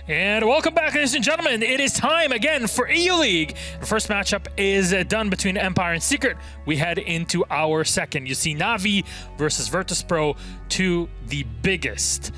And welcome back, ladies and gentlemen. It is time again for EU League. The first matchup is done between Empire and Secret. We head into our second. You see Na'Vi versus Virtus.Pro, two the biggest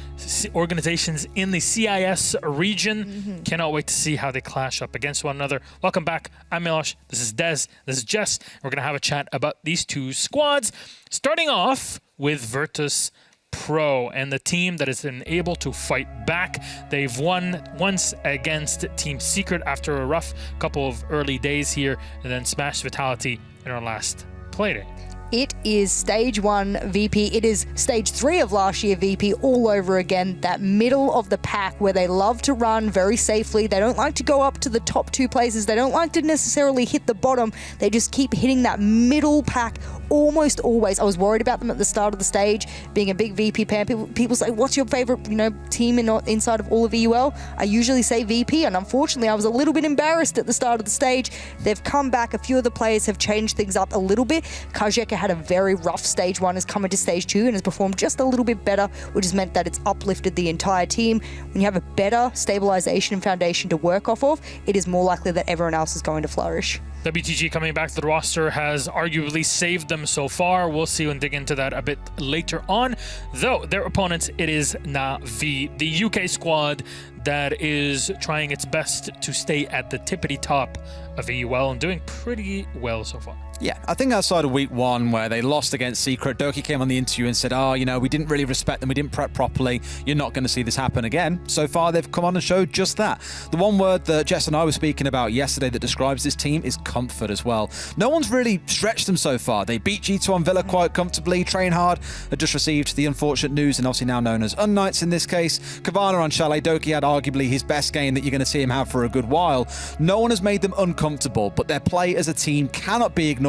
organizations in the CIS region. Cannot wait to see how they clash up against one another. Welcome back. I'm Milosh. This is Dez. This is Jess. We're going to have a chat about these two squads. Starting off with Virtus.Pro and the team that has been able to fight back. They've won once against Team Secret after a rough couple of early days here, and then smashed Vitality in our last Playday. It is stage 1 VP. It is stage 3 of last year VP all over again. That middle of the pack where they love to run very safely. They don't like to go up to the top 2 places. They don't like to necessarily hit the bottom. They just keep hitting that middle pack almost always. I was worried about them at the start of the stage, being a big VP fan. People say, what's your favorite, team inside of all of EUL? I usually say VP, and unfortunately I was a little bit embarrassed at the start of the stage. They've come back. A few of the players have changed things up a little bit. Kajeka had a very rough stage 1, has come into stage 2 and has performed just a little bit better, which has meant that it's uplifted the entire team. When you have a better stabilization and foundation to work off of, it is more likely that everyone else is going to flourish. WTG coming back to the roster has arguably saved them so far. We'll see and dig into that a bit later on. Though their opponents, it is Na'Vi, the UK squad that is trying its best to stay at the tippity top of EUL and doing pretty well so far. Yeah, I think outside of week 1 where they lost against Secret, Doki came on the interview and said, we didn't really respect them, we didn't prep properly, you're not going to see this happen again. So far, they've come on and showed just that. The one word that Jess and I were speaking about yesterday that describes this team is comfort as well. No one's really stretched them so far. They beat G2 on Villa quite comfortably, train hard, had just received the unfortunate news, and obviously now known as Unknights in this case. Kavana on Chalet, Doki had arguably his best game that you're going to see him have for a good while. No one has made them uncomfortable, but their play as a team cannot be ignored.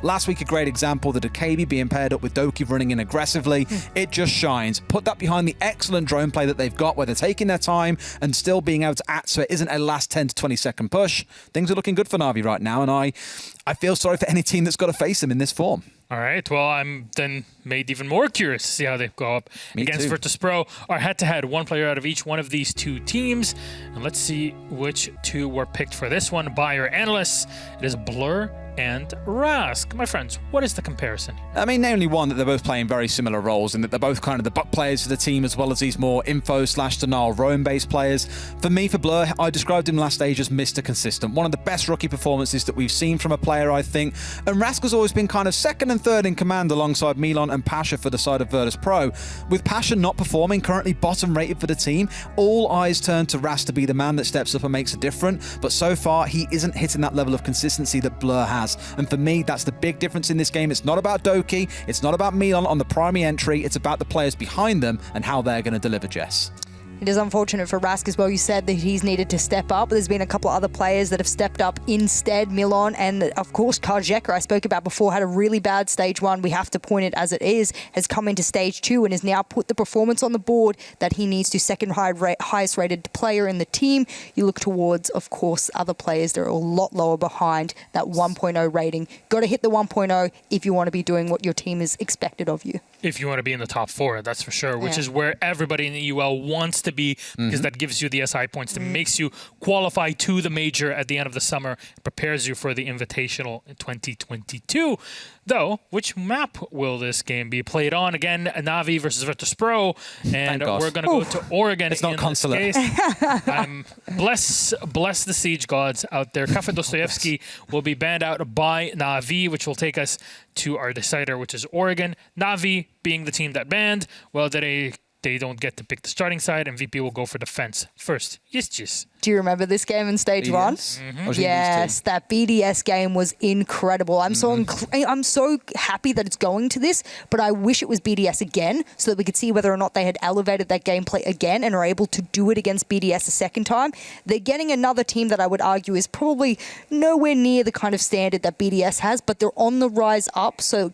Last week, a great example, the Dakabi being paired up with Doki running in aggressively. It just shines. Put that behind the excellent drone play that they've got, where they're taking their time and still being able to act so it isn't a last 10 to 20 second push. Things are looking good for Na'Vi right now, and I feel sorry for any team that's got to face them in this form. All right, well, I'm then made even more curious to see how they go up against Virtus.Pro. Our head-to-head, one player out of each one of these two teams. And let's see which two were picked for this one. Buyer analysts, it is Blur and Rask. My friends, what is the comparison? I mean, namely one that they're both playing very similar roles in that they're both kind of the butt players for the team as well as these more info/denial roam-based players. For me, for Blur, I described him last stage as Mr. Consistent. One of the best rookie performances that we've seen from a player, I think. And Rask has always been kind of second and third in command alongside Milan and Pasha for the side of Virtus.Pro. With Pasha not performing, currently bottom rated for the team, all eyes turn to Rask to be the man that steps up and makes a difference. But so far, he isn't hitting that level of consistency that Blur has. And for me, that's the big difference in this game. It's not about Doki, it's not about Milan on the primary entry, it's about the players behind them and how they're going to deliver, Jess. It is unfortunate for Rask as well. You said that he's needed to step up. There's been a couple of other players that have stepped up instead. Milan and, of course, Kajeka, I spoke about before, had a really bad stage 1. We have to point it as it is. Has come into stage 2 and has now put the performance on the board that he needs to second highest rated player in the team. You look towards, of course, other players that are a lot lower behind that 1.0 rating. Got to hit the 1.0 if you want to be doing what your team is expected of you. If you want to be in the top 4, that's for sure, which is where everybody in the UL wants to be, because that gives you the SI points, that makes you qualify to the major at the end of the summer, prepares you for the Invitational in 2022. Though, which map will this game be played on? Again, Na'Vi versus Virtus.Pro, and we're going to go to Oregon. It's not consulate. Bless the siege gods out there. Kafe Dostoyevsky will be banned out by Na'Vi, which will take us to our decider, which is Oregon. Na'Vi being the team that banned, well, they don't get to pick the starting side, and VP will go for defense first. Yes. Do you remember this game in stage 1? Yes, that BDS game was incredible. I'm so happy that it's going to this, but I wish it was BDS again so that we could see whether or not they had elevated that gameplay again and are able to do it against BDS a second time. They're getting another team that I would argue is probably nowhere near the kind of standard that BDS has, but they're on the rise up, so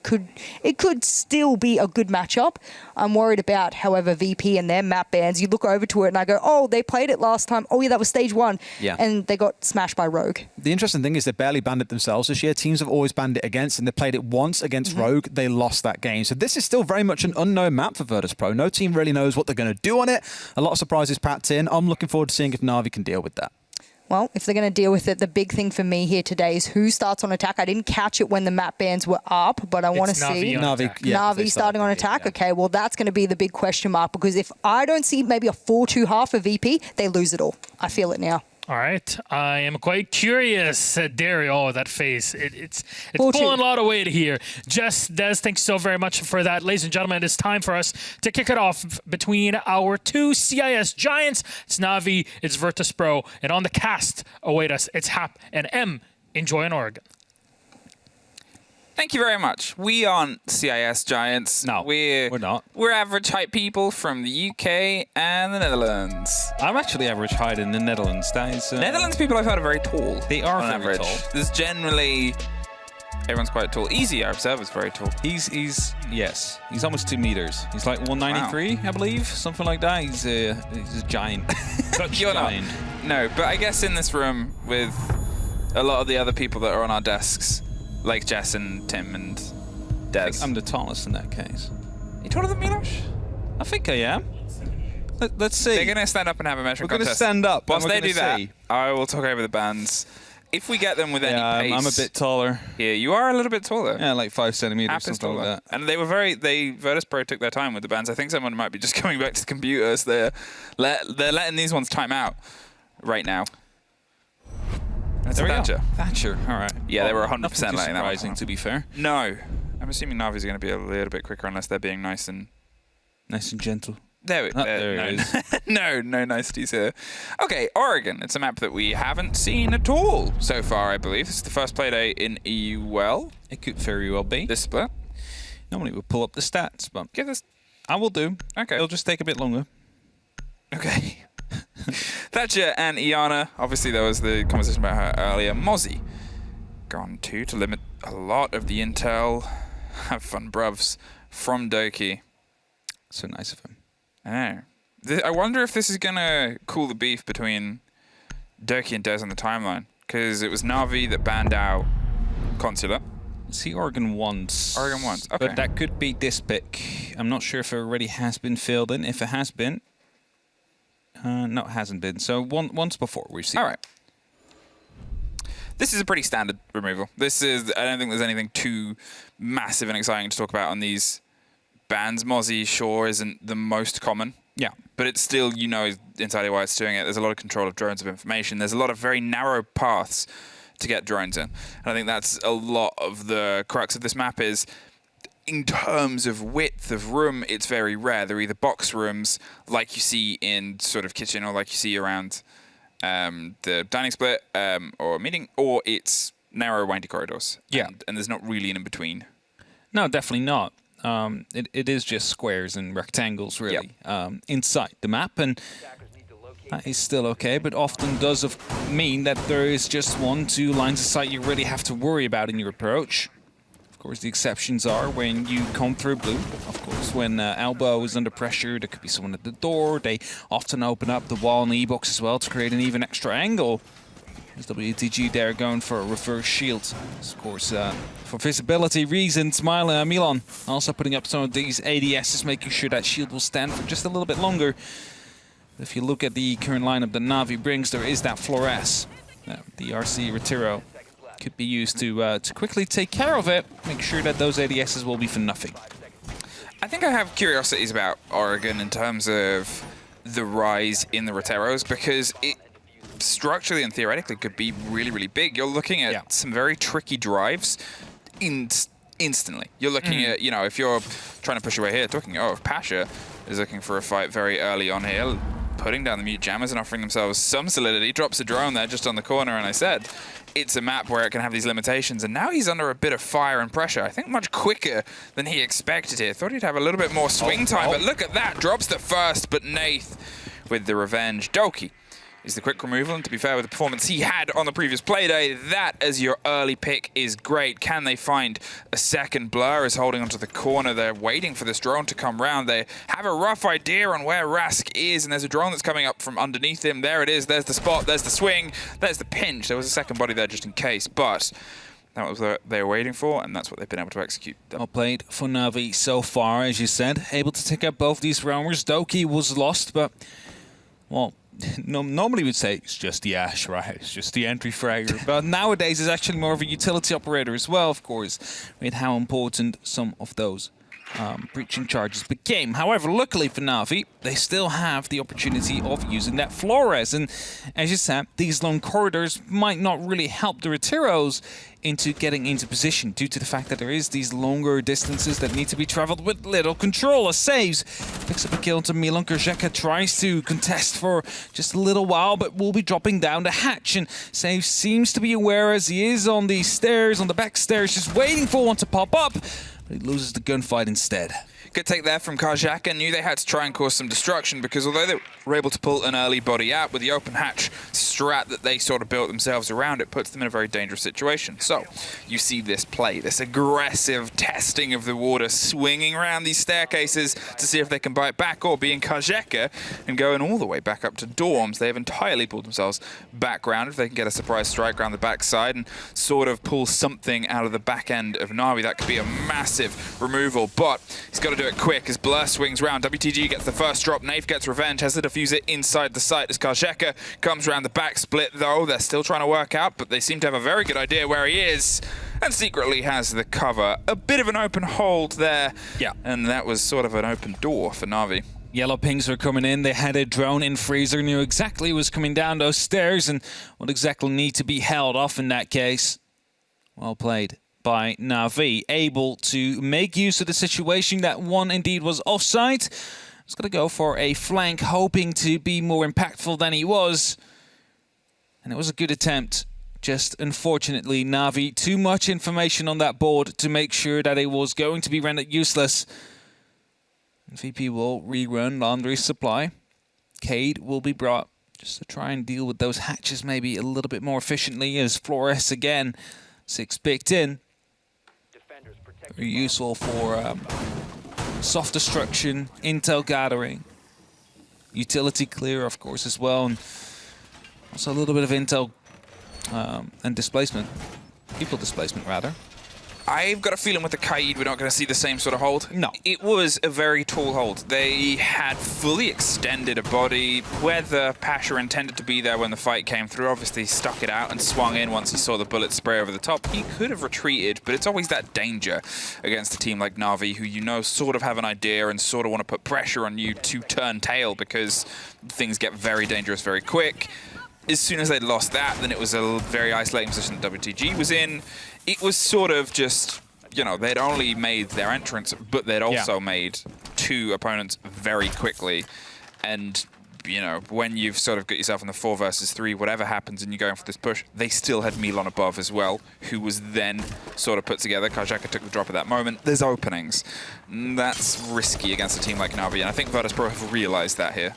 it could still be a good matchup. I'm worried about, however, VP and their map bans. You look over to it and I go, oh, they played it last time. Oh yeah, that was stage 1, Yeah. and they got smashed by Rogue. The interesting thing is they barely banned it themselves this year. Teams have always banned it against, and they played it once against Rogue. They lost that game. So this is still very much an unknown map for Virtus.Pro. No team really knows what they're going to do on it. A lot of surprises packed in. I'm looking forward to seeing if Na'Vi can deal with that. Well, if they're going to deal with it, the big thing for me here today is who starts on attack. I didn't catch it when the map bans were up, but I want to see Na'Vi starting on attack. Yeah. Okay, well, that's going to be the big question mark, because if I don't see maybe a 4-2 half for VP, they lose it all. I feel it now. All right. I am quite curious, Derry. Oh, that face. It's pulling a lot of weight here. Jess, Des, thanks so very much for that. Ladies and gentlemen, it is time for us to kick it off between our two CIS giants. It's Na'Vi, it's Virtus.Pro, and on the cast await us, it's Hap and M. Enjoy in Oregon. Thank you very much. We aren't CIS giants. No, we're not. We're average height people from the UK and the Netherlands. I'm actually average height in the Netherlands. That is, Netherlands people I've heard are very tall. They are on very average. tall. There's generally everyone's quite tall. Easy, our observer's very tall. He's almost 2 meters. He's like 193, I believe, something like that. He's a giant. You're giant. No, but I guess in this room with a lot of the other people that are on our desks, like Jess and Tim and Des. I'm the tallest in that case. You taller than Milosh? I think I am. Let's see. They're going to stand up and have a measuring We're going to contest. stand up. Once and we're they do gonna that, see. I will talk over the bands. If we get them with any pace... I'm a bit taller. Yeah, you are a little bit taller. Yeah, like 5 centimeters, App is something taller. like that. And they were Virtus.Pro took their time with the bands. I think someone might be just going back to the computer. So they're letting these ones time out right now. That's There we Thatcher. go. Thatcher, all right. Yeah, they were 100% nothing too letting that one surprising, come to be fair. No. I'm assuming Na'Vi's are going to be a little bit quicker unless they're being nice and... Nice and gentle. There it is. No niceties here. Okay, Oregon. It's a map that we haven't seen at all so far, I believe. This is the first Playday in EUL. It could very well be. This split. Normally we'll pull up the stats, but Give this... I will do. Okay. It'll just take a bit longer. Okay. Thatcher and Iana. Obviously, there was the conversation about her earlier. Mozzie. Gone to limit a lot of the intel. Have fun, bruvs. From Doki. So nice of him. I know. I wonder if this is going to cool the beef between Doki and Des on the timeline. Because it was Na'Vi that banned out Consular. See Oregon once. Oregon once, okay. But that could be this pick. I'm not sure if it already has been filled in. If it has been. No, it hasn't been. So once before we've seen. All right. This is a pretty standard removal. I don't think there's anything too massive and exciting to talk about on these bans. Mozzie, sure, isn't the most common. Yeah. But it's still, you know entirely why it's doing it. There's a lot of control of drones of information. There's a lot of very narrow paths to get drones in. And I think that's a lot of the crux of this map is, in terms of width of room, it's very rare. They're either box rooms, like you see in sort of kitchen, or like you see around the dining split or meeting, or it's narrow, windy corridors. Yeah. And there's not really an in-between. No, definitely not. It is just squares and rectangles, really, inside the map. And that is still okay, but often does mean that there is just 1-2 lines of sight you really have to worry about in your approach. Of course, the exceptions are when you come through blue. Of course, when Elbow is under pressure, there could be someone at the door. They often open up the wall in the E-box as well to create an even extra angle. There's WTG there going for a reverse shield. Of course, for visibility reasons, Milan also putting up some of these ADSs, making sure that shield will stand for just a little bit longer. If you look at the current lineup that Na'Vi brings, there is that Flores. The RC Retiro could be used to quickly take care of it, make sure that those ADSs will be for nothing. I think I have curiosities about Oregon in terms of the rise in the Roteros, because it structurally and theoretically could be really, really big. You're looking at some very tricky drives instantly. You're looking at, you know, if you're trying to push your way here, talking, if Pasha is looking for a fight very early on here, putting down the mute jammers and offering themselves some solidity, drops a drone there just on the corner, and I said, it's a map where it can have these limitations, and now he's under a bit of fire and pressure. I think much quicker than he expected here. Thought he'd have a little bit more swing time, but look at that. Drops the first, but Nath with the revenge. Doki is the quick removal. And to be fair, with the performance he had on the previous Playday, that as your early pick is great. Can they find a second? Blur is holding onto the corner. They're waiting for this drone to come round. They have a rough idea on where Rask is, and there's a drone that's coming up from underneath him. There it is. There's the spot. There's the swing. There's the pinch. There was a second body there just in case, but that was what they were waiting for, and that's what they've been able to execute. Well played for Na'Vi so far, as you said. Able to take out both these roamers. Doki was lost, but, well, normally we'd say it's just the Ashe, right? It's just the entry fragger. But nowadays it's actually more of a utility operator as well, of course, with how important some of those breaching charges became. However, luckily for Na'Vi, they still have the opportunity of using that Flores. And as you said, these long corridors might not really help the Retiros into getting into position due to the fact that there is these longer distances that need to be traveled with little control. As Saves picks up a kill to Milan. Krzyzewska tries to contest for just a little while, but will be dropping down the hatch. And Saves seems to be aware as he is on the stairs, on the back stairs, just waiting for one to pop up. But he loses the gunfight instead. Good take there from Krzyzewska. Knew they had to try and cause some destruction because although they were able to pull an early body out with the open hatch strat that they sort of built themselves around, it puts them in a very dangerous situation. So you see this play, this aggressive testing of the water, swinging around these staircases to see if they can bite back, or being Krzyzewska and going all the way back up to dorms. They have entirely pulled themselves back round. If they can get a surprise strike around the backside and sort of pull something out of the back end of Na'Vi, that could be a massive removal. But he's got to do it quick as Blur swings round. WTG gets the first drop. Nave gets revenge, has the diffuser inside the site as Krzyzewska comes around the back split, though. They're still trying to work out, but they seem to have a very good idea where he is, and secretly has the cover. A bit of an open hold there. Yeah. And that was sort of an open door for Na'Vi. Yellow pings were coming in. They had a drone in freezer, knew exactly who was coming down those stairs and would exactly need to be held off in that case. Well played by Na'Vi, able to make use of the situation that one indeed was offside. He's going to go for a flank, hoping to be more impactful than he was. And it was a good attempt. Just unfortunately, Na'Vi, too much information on that board to make sure that it was going to be rendered useless. And VP will rerun Laundry Supply. Cade will be brought just to try and deal with those hatches maybe a little bit more efficiently, as Flores again, 6 picked in. Very useful for soft destruction, intel gathering, utility clear, of course, as well, and also a little bit of intel and displacement, people displacement, rather. I've got a feeling with the Kaid we're not going to see the same sort of hold. No. It was a very tall hold. They had fully extended a body. Whether Pasha intended to be there when the fight came through, obviously he stuck it out and swung in once he saw the bullet spray over the top. He could have retreated, but it's always that danger against a team like Na'Vi, who you know sort of have an idea and sort of want to put pressure on you to turn tail, because things get very dangerous very quick. As soon as they'd lost that, then it was a very isolating position that WTG was in. It was sort of just, you know, they'd only made their entrance, but they'd also made 2 opponents very quickly. And, you know, when you've sort of got yourself in the 4 versus 3, whatever happens and you're going for this push, they still had Milan above as well, who was then sort of put together. Krzyzewska took the drop at that moment. There's openings. That's risky against a team like Na'Vi, and I think Virtus.Pro have realized that here.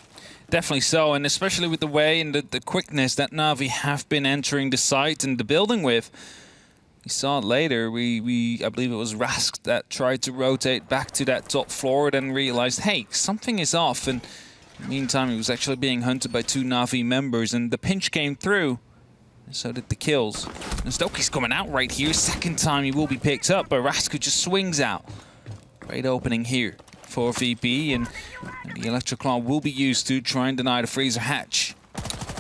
Definitely so, and especially with the way and the quickness that Na'Vi have been entering the site and the building with. We saw it later. I believe it was Rask that tried to rotate back to that top floor, then realized, hey, something is off. And in the meantime, he was actually being hunted by 2 Na'Vi members, and the pinch came through. And so did the kills. And Stokey's coming out right here. Second time he will be picked up, but Rask who just swings out. Great opening here for VP, and the Electroclaw will be used to try and deny the freezer hatch.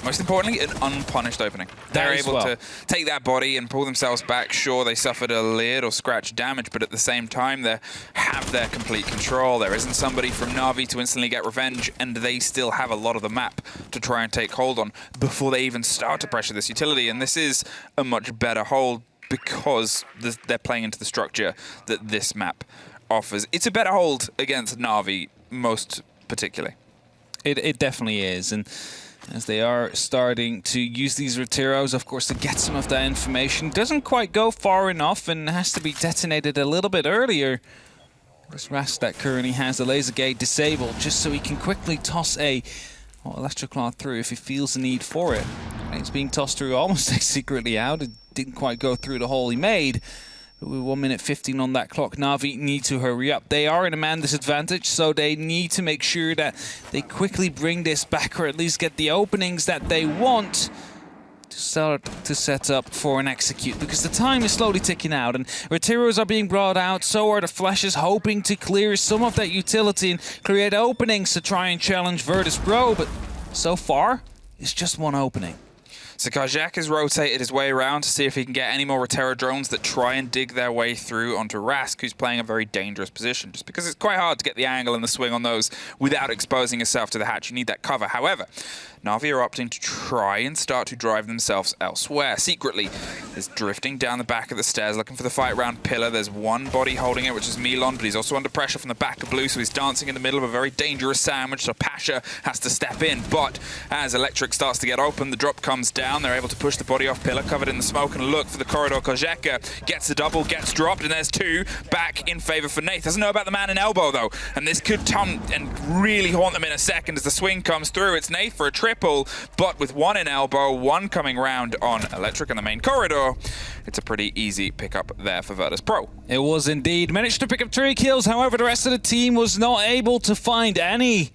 Most importantly, an unpunished opening. They're able to take that body and pull themselves back. Sure, they suffered a little scratch damage, but at the same time, they have their complete control. There isn't somebody from Na'Vi to instantly get revenge, and they still have a lot of the map to try and take hold on before they even start to pressure this utility. And this is a much better hold because they're playing into the structure that this map offers. It's a better hold against Na'Vi, most particularly. It definitely is, and as they are starting to use these Retiros, of course, to get some of that information. Doesn't quite go far enough and has to be detonated a little bit earlier. This Rask that currently has the laser gate disabled, just so he can quickly toss a Electroclaw through if he feels the need for it. It's being tossed through almost secretly out. It didn't quite go through the hole he made. But with 1 minute 15 on that clock, Na'Vi need to hurry up. They are in a man disadvantage, so they need to make sure that they quickly bring this back, or at least get the openings that they want to start to set up for an execute, because the time is slowly ticking out and Retiros are being brought out, so are the Flashes, hoping to clear some of that utility and create openings to try and challenge Virtus.Pro, but so far it's just one opening. So Kajak has rotated his way around to see if he can get any more Rotero drones that try and dig their way through onto Rask, who's playing a very dangerous position, just because it's quite hard to get the angle and the swing on those without exposing yourself to the hatch. You need that cover. However, Na'Vi are opting to try and start to drive themselves elsewhere. Secretly, there's drifting down the back of the stairs, looking for the fight round pillar. There's one body holding it, which is Milon, but he's also under pressure from the back of Blue, so he's dancing in the middle of a very dangerous sandwich, so Pasha has to step in. But as Electric starts to get open, the drop comes down. They're able to push the body off pillar, covered in the smoke, and look for the corridor. Kojeka gets the double, gets dropped, and there's two back in favor for Nath. Doesn't know about the man in elbow, though, and this could come and really haunt them in a second as the swing comes through. It's Nath for a triple, but with one in elbow, one coming round on Electric in the main corridor, it's a pretty easy pickup there for Virtus.Pro. It was indeed. Managed to pick up 3 kills, however the rest of the team was not able to find any.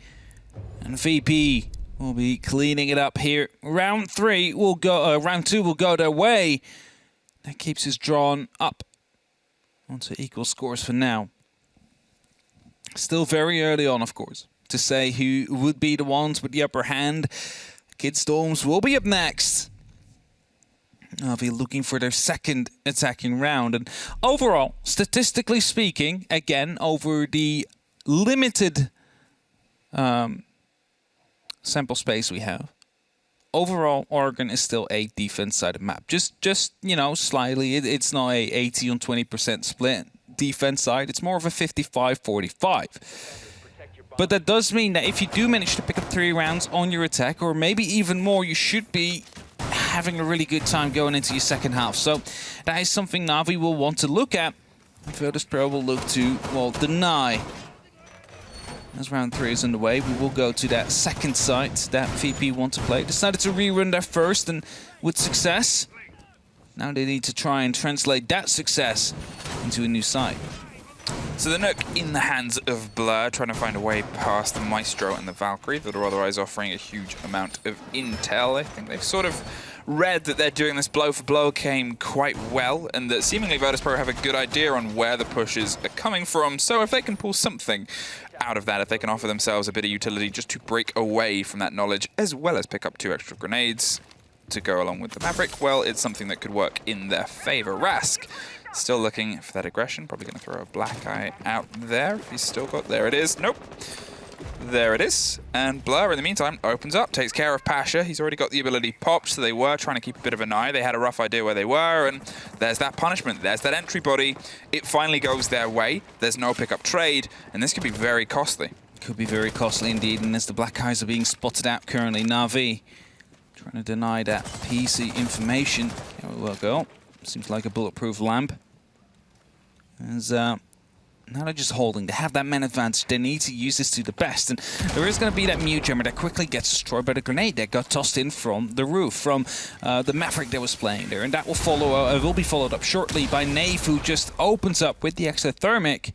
And VP will be cleaning it up here. Round 2 will go their way. That keeps us drawn up onto equal scores for now. Still very early on, of course, to say who would be the ones with the upper hand. Kid Storms will be up next. I'll be looking for their second attacking round. And overall, statistically speaking, again, over the limited sample space we have, overall, Oregon is still a defense-sided map. Just you know, slightly. It's not a 80 on 20% split defense side. It's more of a 55-45. But that does mean that if you do manage to pick up 3 rounds on your attack, or maybe even more, you should be having a really good time going into your second half. So that is something Na'Vi will want to look at. Virtus.Pro will look to, well, deny. As round 3 is underway, we will go to that second site that VP want to play. Decided to rerun their first, and with success, now they need to try and translate that success into a new site. So the Nook in the hands of Blur, trying to find a way past the Maestro and the Valkyrie that are otherwise offering a huge amount of intel. I think they've sort of read that they're doing this blow for blow game quite well, and that seemingly Virtus.Pro have a good idea on where the pushes are coming from. So if they can pull something out of that, if they can offer themselves a bit of utility just to break away from that knowledge, as well as pick up 2 extra grenades to go along with the Maverick, well, it's something that could work in their favor. Rask still looking for that aggression. Probably going to throw a black eye out there. If he's still got... There it is. Nope. There it is. And Blur, in the meantime, opens up, takes care of Pasha. He's already got the ability popped, so they were trying to keep a bit of an eye. They had a rough idea where they were, and there's that punishment. There's that entry body. It finally goes their way. There's no pickup trade, and this could be very costly. Could be very costly indeed, and as the black eyes are being spotted out currently, Na'Vi trying to deny that PC information. Here we will go. Seems like a bulletproof lamp. As now they're just holding. They have that man advantage. They need to use this to the best. And there is going to be that Mute Jammer that quickly gets destroyed by the grenade that got tossed in from the roof, from the Maverick that was playing there. And that will follow. Will be followed up shortly by Nave, who just opens up with the extra thermic,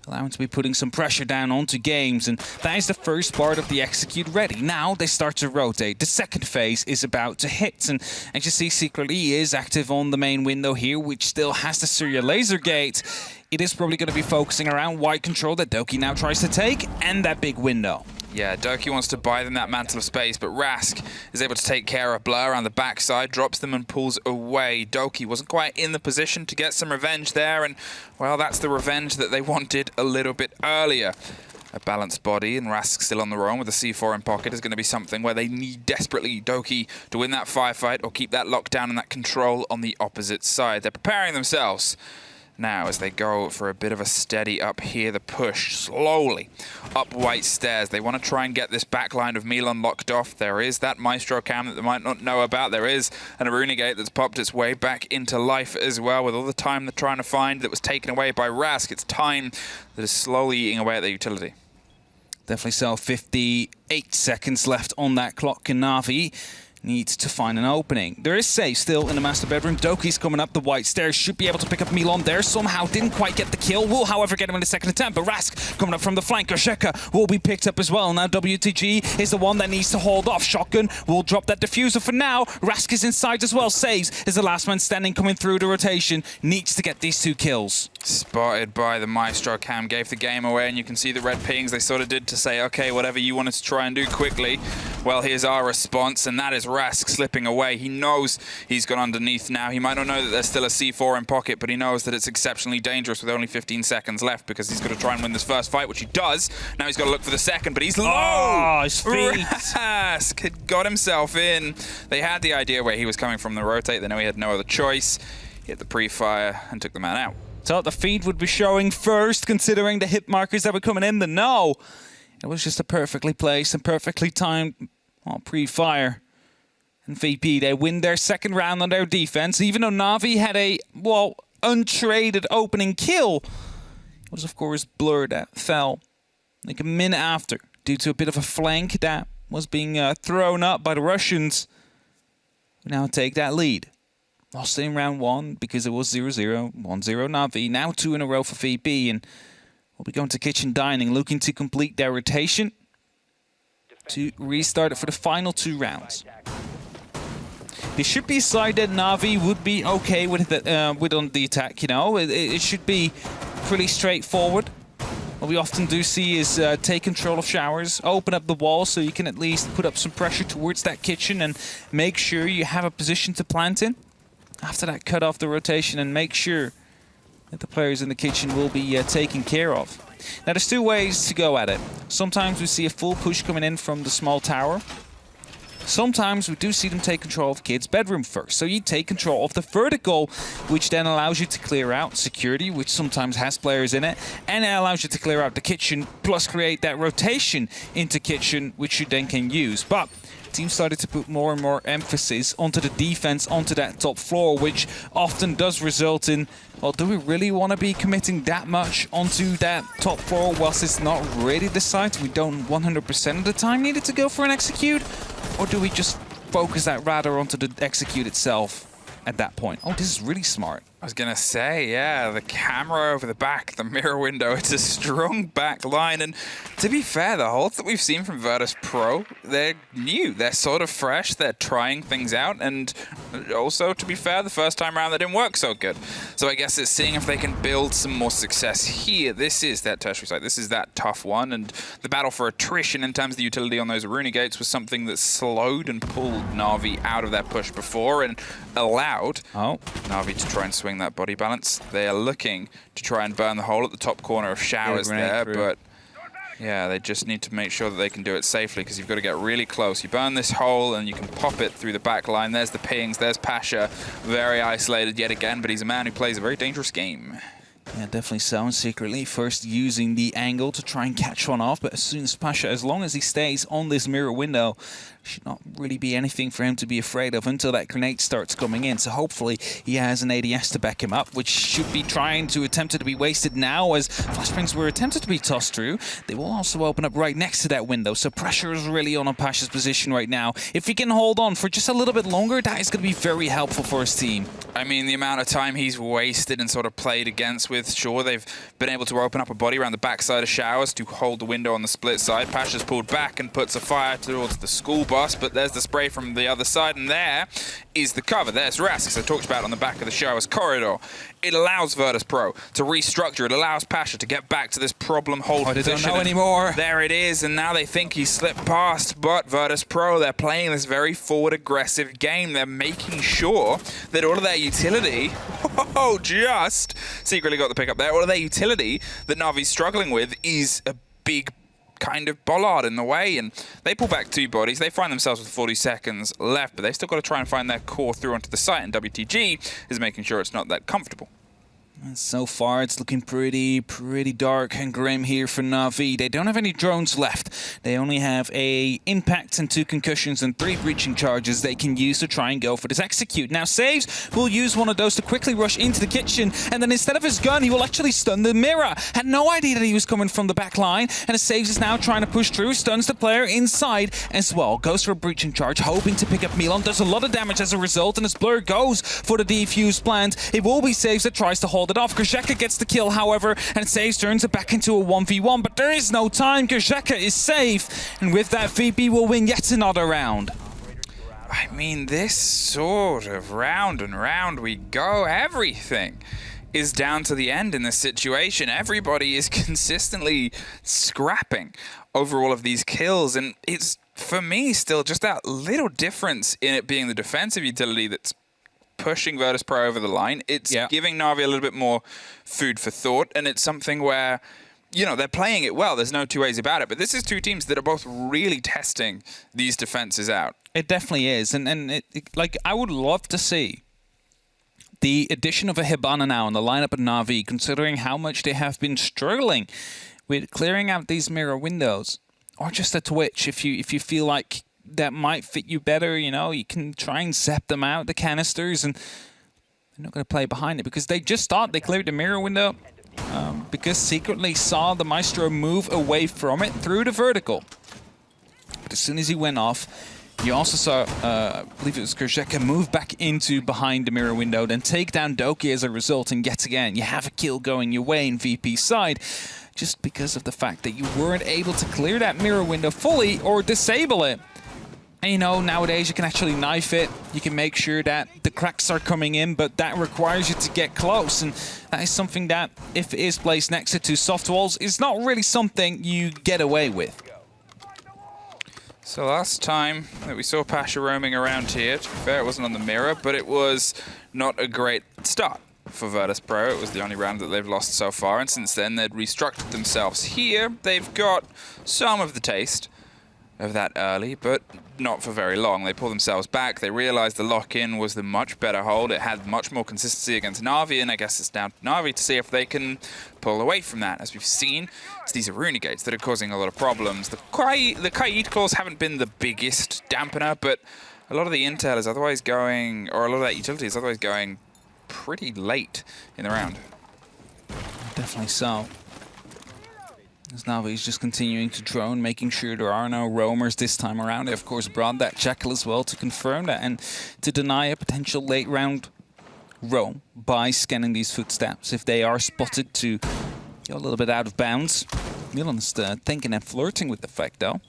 allowing to be putting some pressure down onto games. And that is the first part of the execute ready. Now they start to rotate. The second phase is about to hit. And as you see, secretly he is active on the main window here, which still has the serial laser gate. It is probably going to be focusing around wide control that Doki now tries to take, and that big window. Yeah, Doki wants to buy them that mantle of space, but Rask is able to take care of Blur on the backside, drops them and pulls away. Doki wasn't quite in the position to get some revenge there, and, well, that's the revenge that they wanted a little bit earlier. A balanced body, and Rask still on the roam with a C4 in pocket is going to be something where they need desperately Doki to win that firefight or keep that lockdown and that control on the opposite side. They're preparing themselves now as they go for a bit of a steady up here. The push slowly up white stairs. They want to try and get this back line of Milan locked off. There is that Maestro cam that they might not know about. There is an Aruna gate that's popped its way back into life as well, with all the time they're trying to find that was taken away by Rask. It's time that is slowly eating away at the utility. Definitely so. 58 seconds left on that clock, and Na'Vi needs to find an opening. There is safe still in the master bedroom. Doki's coming up the white stairs. Should be able to pick up Milan there. Somehow didn't quite get the kill. Will, however, get him in the second attempt. But Rask coming up from the flank. Osheka will be picked up as well. Now WTG is the one that needs to hold off. Shotgun will drop that diffuser for now. Rask is inside as well. Saves is the last man standing coming through the rotation. Needs to get these 2 kills. Spotted by the Maestro. Cam gave the game away, and you can see the red pings they sort of did to say, okay, whatever you wanted to try and do quickly, well, here's our response, and that is Rask slipping away. He knows he's gone underneath now. He might not know that there's still a C4 in pocket, but he knows that it's exceptionally dangerous with only 15 seconds left, because he's going to try and win this first fight, which he does. Now he's got to look for the second, but he's low! Oh, his feet! Rask had got himself in. They had the idea where he was coming from the rotate. They know he had no other choice. He hit the pre-fire and took the man out. Thought the feed would be showing first, considering the hit markers that were coming in. But no, it was just a perfectly placed and perfectly timed pre-fire. And VP, they win their second round on their defense, even though Na'Vi had a, well, untraded opening kill. It was, of course, Blur that fell like a minute after due to a bit of a flank that was being thrown up by the Russians. We now take that lead. Lost it in round 1 because it was 0-0, 1-0 Na'Vi. Now 2 in a row for VP, and we'll be going to Kitchen Dining, looking to complete their rotation to restart it for the final 2 rounds. There should be a side that Na'Vi would be okay with on the attack, you know. It should be pretty straightforward. What we often do see is take control of showers, open up the wall so you can at least put up some pressure towards that kitchen and make sure you have a position to plant in. After that, cut off the rotation and make sure that the players in the kitchen will be taken care of. Now, there's 2 ways to go at it. Sometimes we see a full push coming in from the small tower. Sometimes we do see them take control of Kid's bedroom first. So you take control of the vertical, which then allows you to clear out security, which sometimes has players in it, and it allows you to clear out the kitchen, plus create that rotation into kitchen, which you then can use. But team started to put more and more emphasis onto the defense, onto that top floor, which often does result in, well, do we really want to be committing that much onto that top floor whilst it's not really the site? We don't 100% of the time need it to go for an execute? Or do we just focus that rather onto the execute itself at that point? Oh, this is really smart. I was going to say, yeah, the camera over the back, the mirror window, it's a strong back line. And to be fair, the holds that we've seen from Virtus.Pro, they're new. They're sort of fresh. They're trying things out. And also, to be fair, the first time around, they didn't work so good. So I guess it's seeing if they can build some more success here. This is that tertiary site. This is that tough one. And the battle for attrition in terms of the utility on those Aruna gates was something that slowed and pulled Na'Vi out of that push before and allowed Na'Vi to try and swing that body balance. They are looking to try and burn the hole at the top corner of showers there, but yeah, they just need to make sure that they can do it safely, because you've got to get really close. You burn this hole and you can pop it through the back line. There's the pings, there's Pasha, very isolated yet again, but he's a man who plays a very dangerous game. Yeah, definitely so. And secretly, first using the angle to try and catch one off, but as soon as Pasha, as long as he stays on this mirror window, should not really be anything for him to be afraid of until that grenade starts coming in. So hopefully he has an ADS to back him up, which should be trying to attempt to be wasted now as flashbangs were attempted to be tossed through. They will also open up right next to that window, so pressure is really on Pasha's position right now. If he can hold on for just a little bit longer, that is going to be very helpful for his team. I mean, the amount of time he's wasted and sort of played against with, sure, they've been able to open up a body around the backside of showers to hold the window on the split side. Pasha's pulled back and puts a fire towards the school bus, but there's the spray from the other side, and there is the cover. There's Rask, as I talked about on the back of the showers corridor. It allows Virtus.Pro to restructure. It allows Pasha to get back to this problem hold position. They don't know anymore. There it is, and now they think he slipped past, but Virtus.Pro, they're playing this very forward aggressive game. They're making sure that all of their utility, just secretly got the pick up there, all of their utility that Na'Vi's struggling with is a big kind of bollard in the way, and they pull back 2 bodies. They find themselves with 40 seconds left, but they've still got to try and find their core through onto the site, and WTG is making sure it's not that comfortable. And so far, it's looking pretty dark and grim here for Na'Vi. They don't have any drones left. They only have a impact and 2 concussions and 3 breaching charges they can use to try and go for this execute. Now, Saves will use one of those to quickly rush into the kitchen, and then instead of his gun, he will actually stun the mirror. Had no idea that he was coming from the back line, and Saves is now trying to push through, stuns the player inside as well. Goes for a breaching charge, hoping to pick up Milan. Does a lot of damage as a result, and as Blur goes for the defuse plant, it will be Saves that tries to hold it off. Grzeka gets the kill, however, and Saves turns it back into a 1v1, but there is no time. Grzeka is safe, and with that, VP will win yet another round. I mean, this sort of round and round we go. Everything is down to the end in this situation. Everybody is consistently scrapping over all of these kills, and it's, for me, still just that little difference in it being the defensive utility that's pushing Virtus.Pro over the line. It's giving Na'Vi a little bit more food for thought, and it's something where, you know, they're playing it well. There's no two ways about it. But this is 2 teams that are both really testing these defenses out. It definitely is, and like, I would love to see the addition of a Hibana now in the lineup of Na'Vi, considering how much they have been struggling with clearing out these mirror windows, or just a Twitch. If you feel like that might fit you better, you know, you can try and zap them out, the canisters, and they're not going to play behind it because they just thought they cleared the mirror window because Secretly saw the Maestro move away from it through the vertical. But as soon as he went off, you also saw, I believe it was Grzeka, move back into behind the mirror window, then take down Doki as a result, and yet again, you have a kill going your way in VP's side, just because of the fact that you weren't able to clear that mirror window fully or disable it. And you know, nowadays you can actually knife it, you can make sure that the cracks are coming in, but that requires you to get close, and that is something that, if it is placed next to 2 soft walls, is not really something you get away with. So last time that we saw Pasha roaming around here, to be fair, it wasn't on the mirror, but it was not a great start for Virtus.Pro. It was the only round that they've lost so far, and since then they'd restructured themselves here. They've got some of the taste of that early, but not for very long. They pull themselves back. They realized the lock-in was the much better hold. It had much more consistency against Na'Vi, and I guess it's down to Na'Vi to see if they can pull away from that. As we've seen, it's these Aruna gates that are causing a lot of problems. The Kaid claws haven't been the biggest dampener, but a lot of the intel is otherwise going, or a lot of that utility is otherwise going pretty late in the round. Definitely so. As Na'Vi is just continuing to drone, making sure there are no roamers this time around. They, of course, brought that jackal as well to confirm that and to deny a potential late round roam by scanning these footsteps. If they are spotted to go a little bit out of bounds. Milan's thinking and flirting with the fact, though.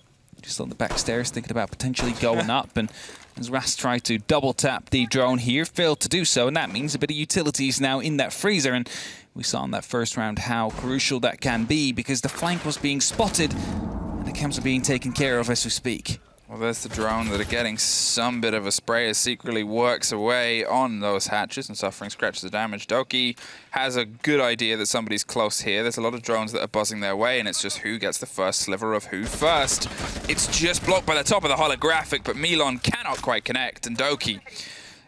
Just on the back stairs, thinking about potentially going up. And as Ras tried to double tap the drone here, failed to do so. And that means a bit of utility is now in that freezer. And we saw in that first round how crucial that can be, because the flank was being spotted and the cams are being taken care of as we speak. Well, there's the drone that are getting some bit of a spray as Secretly works away on those hatches and suffering scratches of damage. Doki has a good idea that somebody's close here. There's a lot of drones that are buzzing their way, and it's just who gets the first sliver of who first. It's just blocked by the top of the holographic, but Milan cannot quite connect, and Doki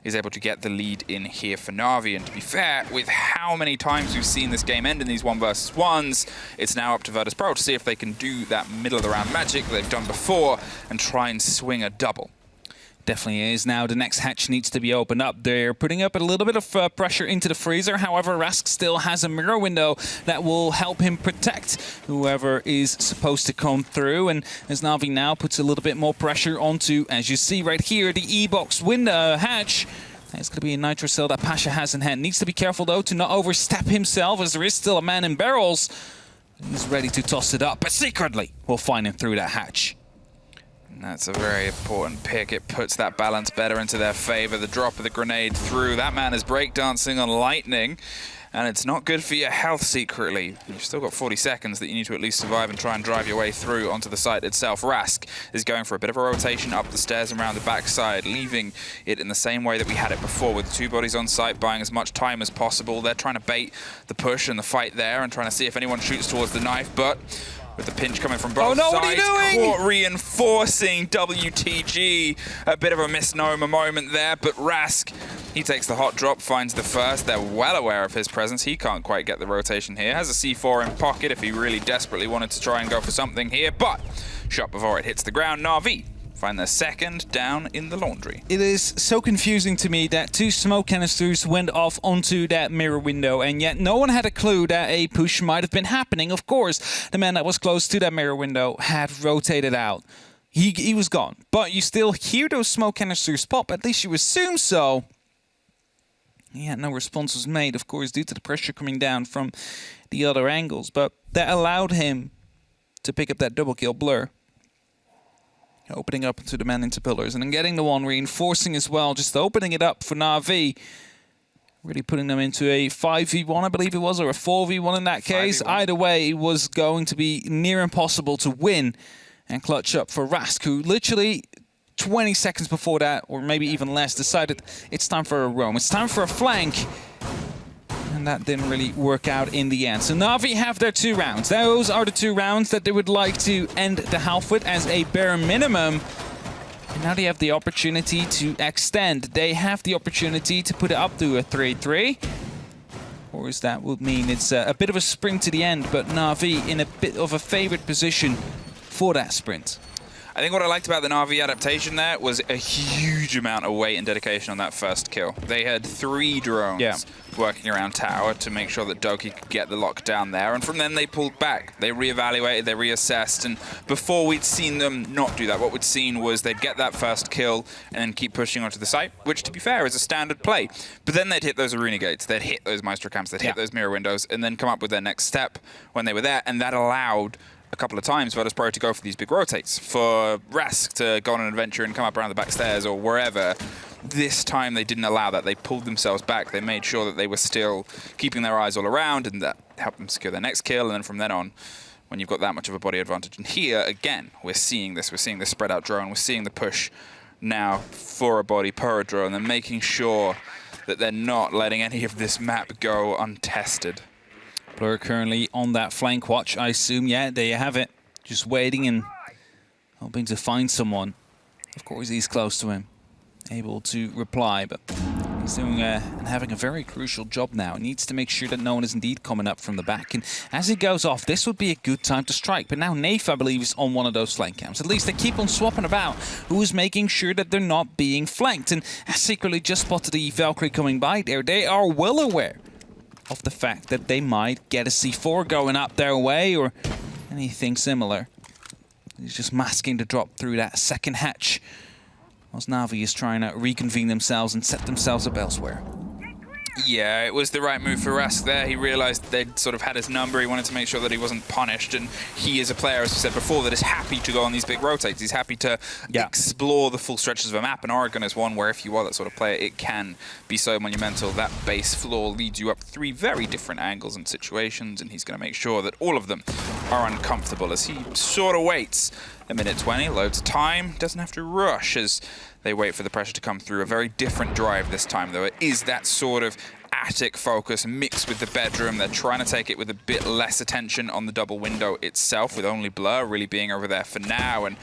is able to get the lead in here for Na'Vi. And to be fair, with how many times we've seen this game end in these 1v1s, it's now up to Virtus.Pro to see if they can do that middle of the round magic they've done before and try and swing a double. Definitely is. Now the next hatch needs to be opened up. They're putting up a little bit of pressure into the freezer. However, Rask still has a mirror window that will help him protect whoever is supposed to come through. And as Na'Vi now puts a little bit more pressure onto, as you see right here, the E-box window hatch. It's going to be a nitro cell that Pasha has in hand. Needs to be careful, though, to not overstep himself, as there is still a man in barrels. He's ready to toss it up, but Secretly will find him through that hatch. That's a very important pick. It puts that balance better into their favor. The drop of the grenade through. That man is breakdancing on lightning, and it's not good for your health, Secretly. You've still got 40 seconds that you need to at least survive and try and drive your way through onto the site itself. Rask is going for a bit of a rotation up the stairs and around the backside, leaving it in the same way that we had it before, with 2 bodies on site, buying as much time as possible. They're trying to bait the push and the fight there and trying to see if anyone shoots towards the knife, but with the pinch coming from both sides, what are you doing? Caught reinforcing WTG. A bit of a misnomer moment there, but Rask He takes the hot drop, finds the first. They're well aware of his presence. He can't quite get the rotation here. Has a C4 in pocket if he really desperately wanted to try and go for something here, but shot before it hits the ground. Na'Vi find their second down in the laundry. It is so confusing to me that 2 smoke canisters went off onto that mirror window, and yet no one had a clue that a push might have been happening. Of course, the man that was close to that mirror window had rotated out. He was gone, but you still hear those smoke canisters pop. At least you assume so. Yeah, no response was made, of course, due to the pressure coming down from the other angles, but that allowed him to pick up that double kill. Blur opening up into the man into pillars and then getting the one, reinforcing as well, just opening it up for Na'Vi. Really putting them into a 5v1, I believe it was, or a 4v1 in that case. 5v1. Either way, it was going to be near impossible to win and clutch up for Rask, who literally 20 seconds before that, or maybe even less, decided it's time for a roam. It's time for a flank. And that didn't really work out in the end. So Na'Vi have their 2 rounds. Those are the 2 rounds that they would like to end the half with as a bare minimum. And now they have the opportunity to extend. They have the opportunity to put it up to a 3-3. Of course, that would mean it's a bit of a sprint to the end, but Na'Vi in a bit of a favored position for that sprint. I think what I liked about the Na'Vi adaptation there was a huge amount of weight and dedication on that first kill. They had 3 drones working around tower to make sure that Doki could get the lockdown there, and from then they pulled back. They reevaluated, they reassessed, and before we'd seen them not do that, what we'd seen was they'd get that first kill and then keep pushing onto the site, which, to be fair, is a standard play. But then they'd hit those arena gates, they'd hit those Maestro camps, they'd hit those mirror windows, and then come up with their next step when they were there, and that allowed a couple of times Virtus.Pro to go for these big rotates, for Rask to go on an adventure and come up around the back stairs or wherever. This time they didn't allow that. They pulled themselves back. They made sure that they were still keeping their eyes all around, and that helped them secure their next kill. And then from then on, when you've got that much of a body advantage. And here, again, we're seeing this. We're seeing the spread out drone. We're seeing the push now for a body per a drone. They're making sure that they're not letting any of this map go untested. Blur currently on that flank watch, I assume. Yeah, there you have it. Just waiting and hoping to find someone. Of course, he's close to him, able to reply, but he's doing and having a very crucial job now. He needs to make sure that no one is indeed coming up from the back. And as he goes off, this would be a good time to strike. But now Nafe, I believe, is on one of those flank camps. At least they keep on swapping about who is making sure that they're not being flanked. And as secretly just spotted the Valkyrie coming by there, they are well aware of the fact that they might get a C4 going up their way or anything similar. He's just masking the drop through that second hatch, whilst Na'Vi is trying to reconvene themselves and set themselves up elsewhere. Yeah, it was the right move for Rask there. He realized they'd sort of had his number. He wanted to make sure that he wasn't punished. And he is a player, as we said before, that is happy to go on these big rotates. He's happy to explore the full stretches of a map. And Oregon is one where if you are that sort of player, it can be so monumental. That base floor leads you up 3 very different angles and situations. And he's going to make sure that all of them are uncomfortable as he sort of waits. A minute 20, loads of time, doesn't have to rush as they wait for the pressure to come through. A very different drive this time, though. It is that sort of attic focus mixed with the bedroom. They're trying to take it with a bit less attention on the double window itself, with only Blur really being over there for now, and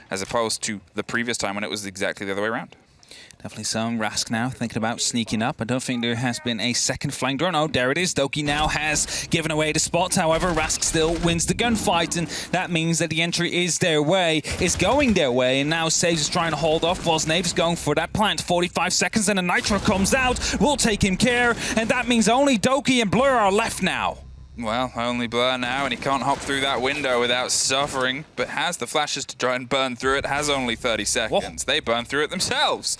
as opposed to the previous time when it was exactly the other way around. Definitely so. Rask now thinking about sneaking up. I don't think there has been a second flank drone. Oh, there it is. Doki now has given away the spot. However, Rask still wins the gunfight, and that means that the entry is their way, is going their way, and now Saves is trying to hold off whilst Nave's going for that plant. 45 seconds and a Nitro comes out. Will take him care, and that means only Doki and Blur are left now. Well, only Blur now, and he can't hop through that window without suffering, but has the flashes to try and burn through it, has only 30 seconds. Whoa. They burn through it themselves.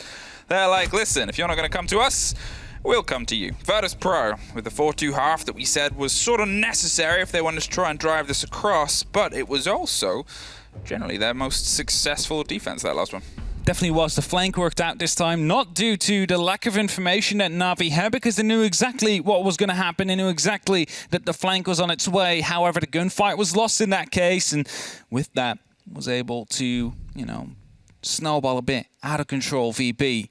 They're like, listen, if you're not going to come to us, we'll come to you. Virtus.Pro with the 4-2 half that we said was sort of necessary if they wanted to try and drive this across, but it was also generally their most successful defense, that last one. Definitely was. The flank worked out this time, not due to the lack of information that Na'Vi had, because they knew exactly what was going to happen. They knew exactly that the flank was on its way. However, the gunfight was lost in that case, and with that, was able to, you know, snowball a bit. Out of control, VB.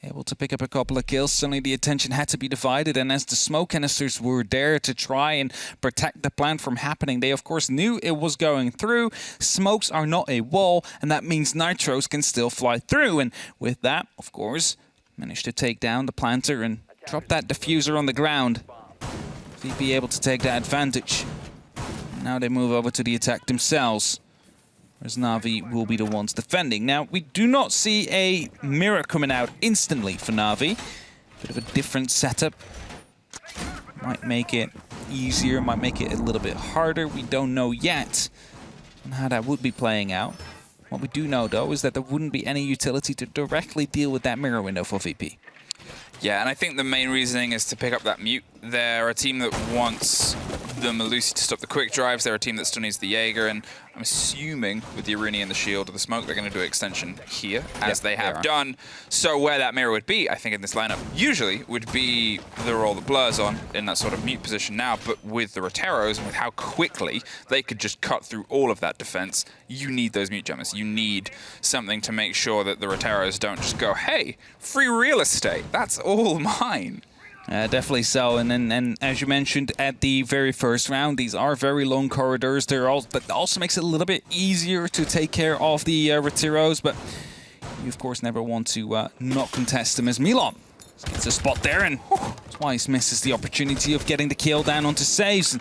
Able to pick up a couple of kills. Suddenly the attention had to be divided, and as the smoke canisters were there to try and protect the plant from happening, they of course knew it was going through. Smokes are not a wall, and that means nitros can still fly through, and with that, of course, Managed to take down the planter and drop that diffuser on the ground. VP able to take that advantage. Now they move over to the attack themselves, whereas Na'Vi will be the ones defending. Now, we do not see a mirror coming out instantly for Na'Vi. Bit of a different setup. Might make it easier, might make it a little bit harder. We don't know yet on how that would be playing out. What we do know, though, is that there wouldn't be any utility to directly deal with that mirror window for VP. Yeah, and I think the main reasoning is to pick up that mute. They're a team that wants the Melusi to stop the quick drives. They're a team that still needs the Jaeger, and I'm assuming with the Aruni and the Shield or the Smoke, they're going to do extension here, as they have done. So where that mirror would be, I think, in this lineup, usually would be the role that Blur's on in that sort of mute position now, but with the Roteros and with how quickly they could just cut through all of that defense, you need those mute jumpers. You need something to make sure that the Roteros don't just go, hey, free real estate, that's all mine. Definitely so, and as you mentioned at the very first round, these are very long corridors. That also makes it a little bit easier to take care of the Roteros, but you of course never want to not contest them, as Milan gets a spot there and twice misses the opportunity of getting the kill down onto Saves.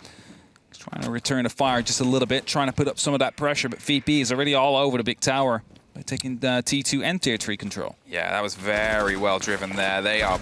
He's trying to return the fire just a little bit, trying to put up some of that pressure, but VP is already all over the big tower by taking the T2 and Tier 3 control. Yeah, that was very well driven there. They are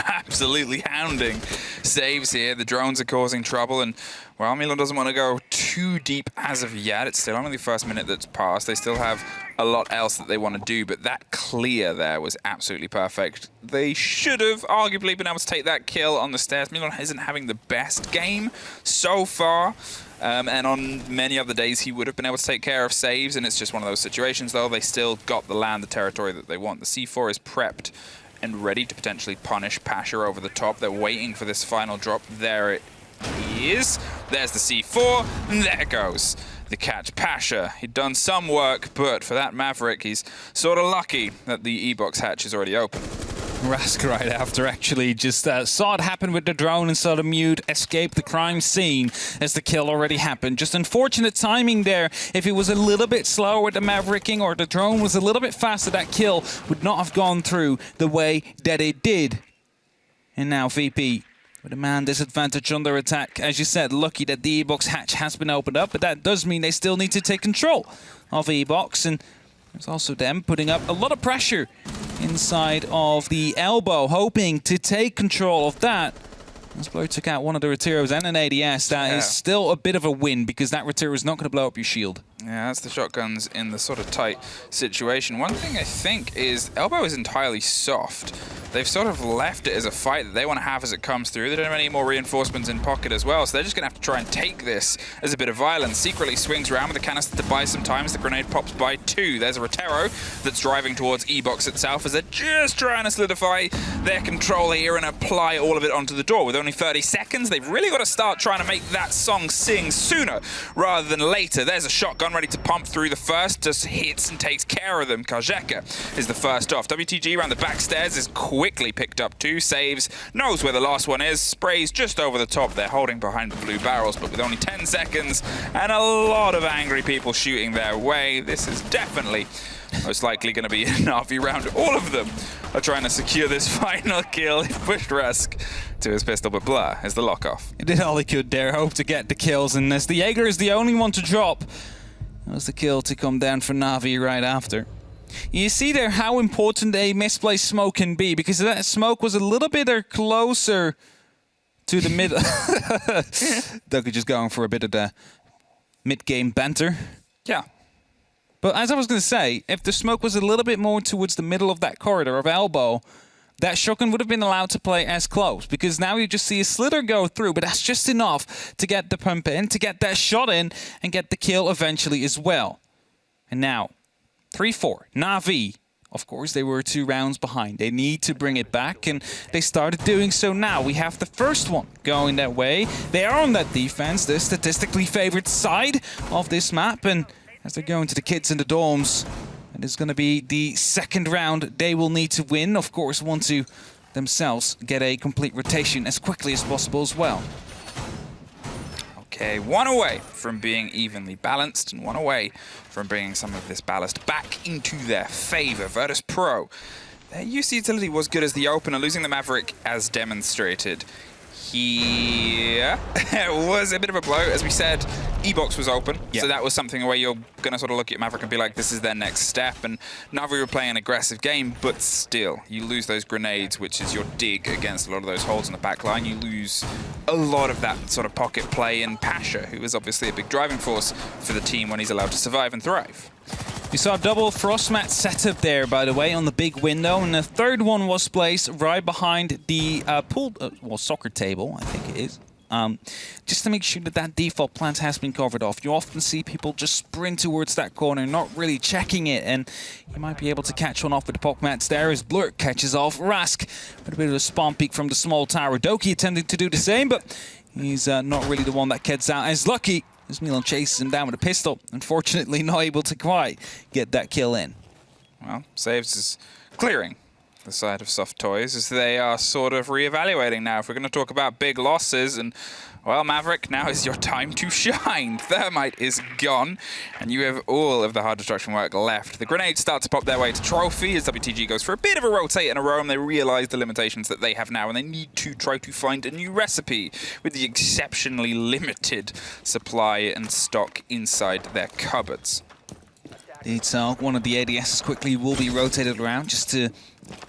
absolutely hounding Saves here. The drones are causing trouble, and well, Milan doesn't want to go too deep as of yet. It's still only the first minute that's passed. They still have a lot else that they want to do, but that clear there was absolutely perfect. They should have arguably been able to take that kill on the stairs. Milan isn't having the best game so far. And on many other days, he would have been able to take care of Saves, and it's just one of those situations, though. They still got the land, the territory that they want. The C4 is prepped and ready to potentially punish Pasha over the top. They're waiting for this final drop. There it is. There's the C4, and there goes the catch. Pasha, he'd done some work, but for that Maverick, he's sort of lucky that the E-box hatch is already open. Rask right after actually just saw it happen with the drone and saw the mute escape the crime scene as the kill already happened. Just unfortunate timing there. If it was a little bit slower with the Mavericking or the drone was a little bit faster, that kill would not have gone through the way that it did. And now VP with a man disadvantage on their attack. As you said, lucky that the E-box hatch has been opened up, but that does mean they still need to take control of E-box, and there's also them putting up a lot of pressure inside of the elbow, hoping to take control of that. As Blur took out one of the Roteros and an ADS, that is still a bit of a win, because that Rotero is not going to blow up your shield. Yeah, that's the shotguns in the sort of tight situation. One thing I think is Elbow is entirely soft. They've sort of left it as a fight that they want to have as it comes through. They don't have any more reinforcements in pocket as well, so they're just going to have to try and take this as a bit of violence. Secretly swings around with the canister to buy some time as the grenade pops by 2. There's a Rotero that's driving towards E-box itself as they're just trying to solidify their control here and apply all of it onto the door. With only 30 seconds, they've really got to start trying to make that song sing sooner rather than later. There's a shotgun ready to pump through. The first just hits and takes care of them. Kajeka is the first off. WTG around the back stairs is quickly picked up 2. Saves, knows where the last one is, sprays just over the top. They're holding behind the blue barrels, but with only 10 seconds and a lot of angry people shooting their way, this is definitely most likely going to be an RV round. All of them are trying to secure this final kill. He pushed Rask to his pistol, but Blur is the lock-off. He did all he could there, hope to get the kills, and as the Jaeger is the only one to drop, that was the kill to come down for Na'Vi right after. You see there how important a misplaced smoke can be, because that smoke was a little bit closer to the middle. Doug just going for a bit of the mid-game banter. Yeah. But as I was going to say, if the smoke was a little bit more towards the middle of that corridor of elbow, that shotgun would have been allowed to play as close, because now you just see a slither go through, but that's just enough to get the pump in, to get that shot in, and get the kill eventually as well. And now, 3-4. Na'Vi, of course, they were 2 rounds behind. They need to bring it back, and they started doing so now. We have the first one going that way. They are on that defense, the statistically favored side of this map, and as they're going to the kids in the dorms, it is going to be the second round they will need to win. Of course, want to themselves get a complete rotation as quickly as possible as well. Okay, 1 away from being evenly balanced and 1 away from bringing some of this ballast back into their favor. Virtus.Pro, their use utility was good as the opener, losing the Maverick as demonstrated. Here was a bit of a blow. As we said, E-Box was open, so that was something where you're going to sort of look at Maverick and be like, this is their next step. And Na'Vi were playing an aggressive game, but still, you lose those grenades, which is your dig against a lot of those holes in the back line. You lose a lot of that sort of pocket play in Pasha, who is obviously a big driving force for the team when he's allowed to survive and thrive. We saw a double frost mat setup there, by the way, on the big window, and the third one was placed right behind the soccer table, I think it is, just to make sure that that default plant has been covered off. You often see people just sprint towards that corner, not really checking it, and you might be able to catch one off with the pop mats there as Blur catches off Rask with a bit of a spawn peek from the small tower. Doki attempting to do the same, but he's not really the one that gets out as lucky. As Milan chases him down with a pistol. Unfortunately, not able to quite get that kill in. Well, Saves is clearing the side of Soft Toys as they are sort of re-evaluating now. If we're going to talk about big losses, and well, Maverick, now is your time to shine. Thermite is gone, and you have all of the hard destruction work left. The grenades start to pop their way to Trophy as WTG goes for a bit of a rotate in a row, and they realize the limitations that they have now, and they need to try to find a new recipe with the exceptionally limited supply and stock inside their cupboards. So one of the ADSs quickly will be rotated around just to,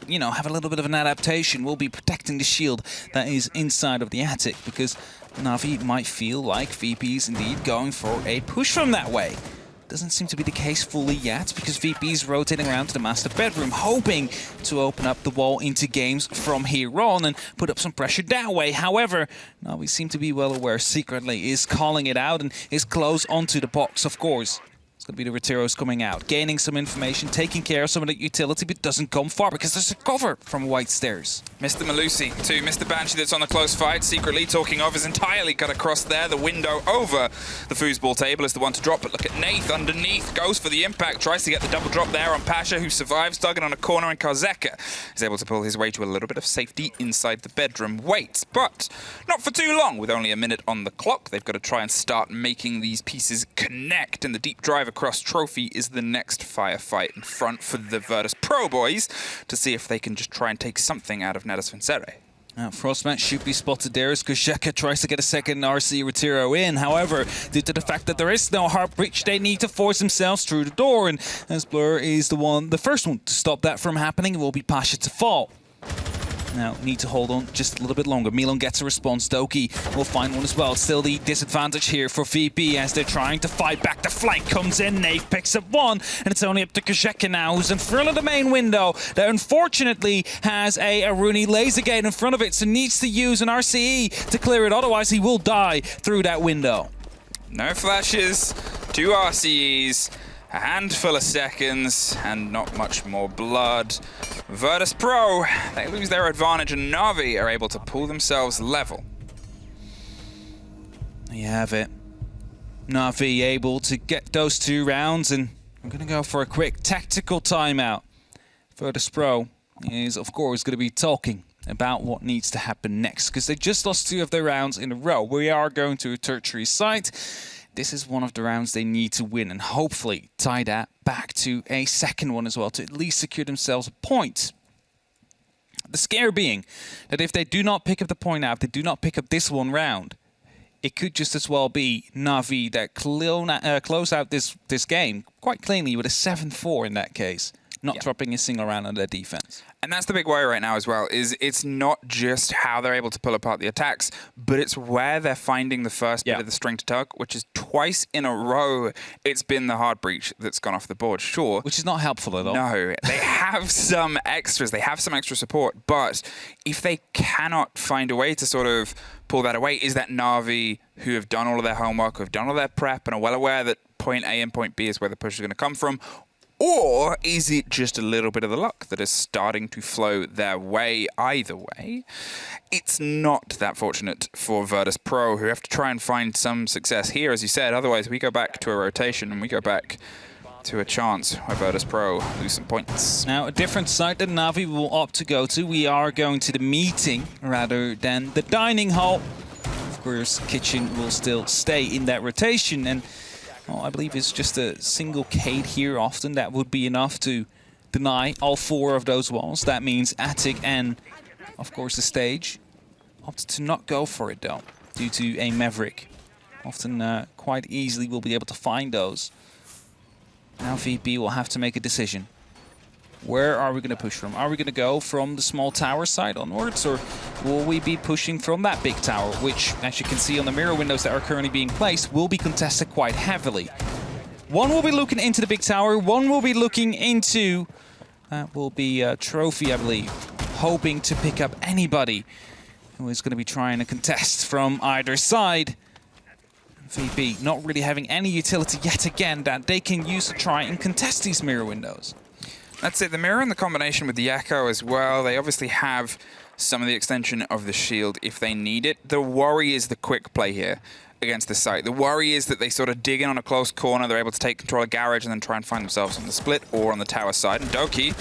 you know, have a little bit of an adaptation. We'll be protecting the shield that is inside of the attic, because Na'Vi might feel like VP is indeed going for a push from that way. Doesn't seem to be the case fully yet, because VP is rotating around to the master bedroom, hoping to open up the wall into games from here on and put up some pressure that way. However, Na'Vi seem to be well aware secretly is calling it out and is close onto the box, of course. Going to be the Reteros coming out, gaining some information, taking care of some of the utility, but doesn't come far because there's a cover from White Stairs. Mr. Malusi to Mr. Banshee that's on the close fight, secretly talking of, is entirely cut across there. The window over the foosball table is the one to drop, but look at Nath underneath, goes for the impact, tries to get the double drop there on Pasha, who survives, dug in on a corner, and Karzeka is able to pull his way to a little bit of safety inside the bedroom. Waits, but not for too long. With only a minute on the clock, they've got to try and start making these pieces connect, and the deep drive across Trophy is the next firefight in front for the Virtus.Pro boys to see if they can just try and take something out of NATUS VINCERE. Frostmat should be spotted there as Kozheka tries to get a second RC Retiro in. However, due to the fact that there is no hard breach, they need to force themselves through the door, and as Blur is the first one to stop that from happening, it will be Pasha to fall. Now, need to hold on just a little bit longer. Milan gets a response. Doki will find one as well. Still the disadvantage here for VP as they're trying to fight back. The flank comes in. Nave picks up one, and it's only up to Kozheka now, who's in front of the main window that unfortunately has a Rooney laser gate in front of it, so needs to use an RCE to clear it. Otherwise, he will die through that window. No flashes, 2 RCEs, a handful of seconds, and not much more blood. Virtus.Pro, they lose their advantage, and Na'Vi are able to pull themselves level. There you have it. Na'Vi able to get those 2 rounds, and I'm going to go for a quick tactical timeout. Virtus.Pro is, of course, going to be talking about what needs to happen next, because they just lost 2 of their rounds in a row. We are going to a tertiary site. This is one of the rounds they need to win and hopefully tie that back to a second one as well to at least secure themselves a point. The scare being that if they do not pick up the point out, if they do not pick up this one round, it could just as well be Na'Vi that close out this game quite cleanly with a 7-4 in that case, not dropping a single round on their defense. And that's the big worry right now as well, is it's not just how they're able to pull apart the attacks, but it's where they're finding the first bit of the string to tug, which is twice in a row it's been the hard breach that's gone off the board, sure. Which is not helpful at all. No, they have some extras, they have some extra support, but if they cannot find a way to sort of pull that away, is that Na'Vi who have done all of their homework, who have done all their prep and are well aware that point A and point B is where the push is going to come from, or is it just a little bit of the luck that is starting to flow their way? Either way, it's not that fortunate for Virtus.Pro, who have to try and find some success here, as you said. Otherwise, we go back to a rotation and we go back to a chance where Virtus.Pro lose some points. Now, a different site that Na'Vi will opt to go to. We are going to the meeting rather than the dining hall. Of course, kitchen will still stay in that rotation, and well, I believe it's just a single Cade here often. That would be enough to deny all 4 of those walls. That means Attic and, of course, the stage. Opted to not go for it, though, due to a Maverick. Often quite easily will be able to find those. Now VP will have to make a decision. Where are we going to push from? Are we going to go from the small tower side onwards, or will we be pushing from that big tower, which, as you can see on the mirror windows that are currently being placed, will be contested quite heavily. One will be looking into the big tower, one will be looking into, that will be a Trophy, I believe, hoping to pick up anybody who is going to be trying to contest from either side. VP not really having any utility yet again that they can use to try and contest these mirror windows. That's it, the mirror and the combination with the echo as well. They obviously have some of the extension of the shield if they need it. The worry is the quick play here against the site. The worry is that they sort of dig in on a close corner, they're able to take control of Garage and then try and find themselves on the split or on the tower side. And Doki,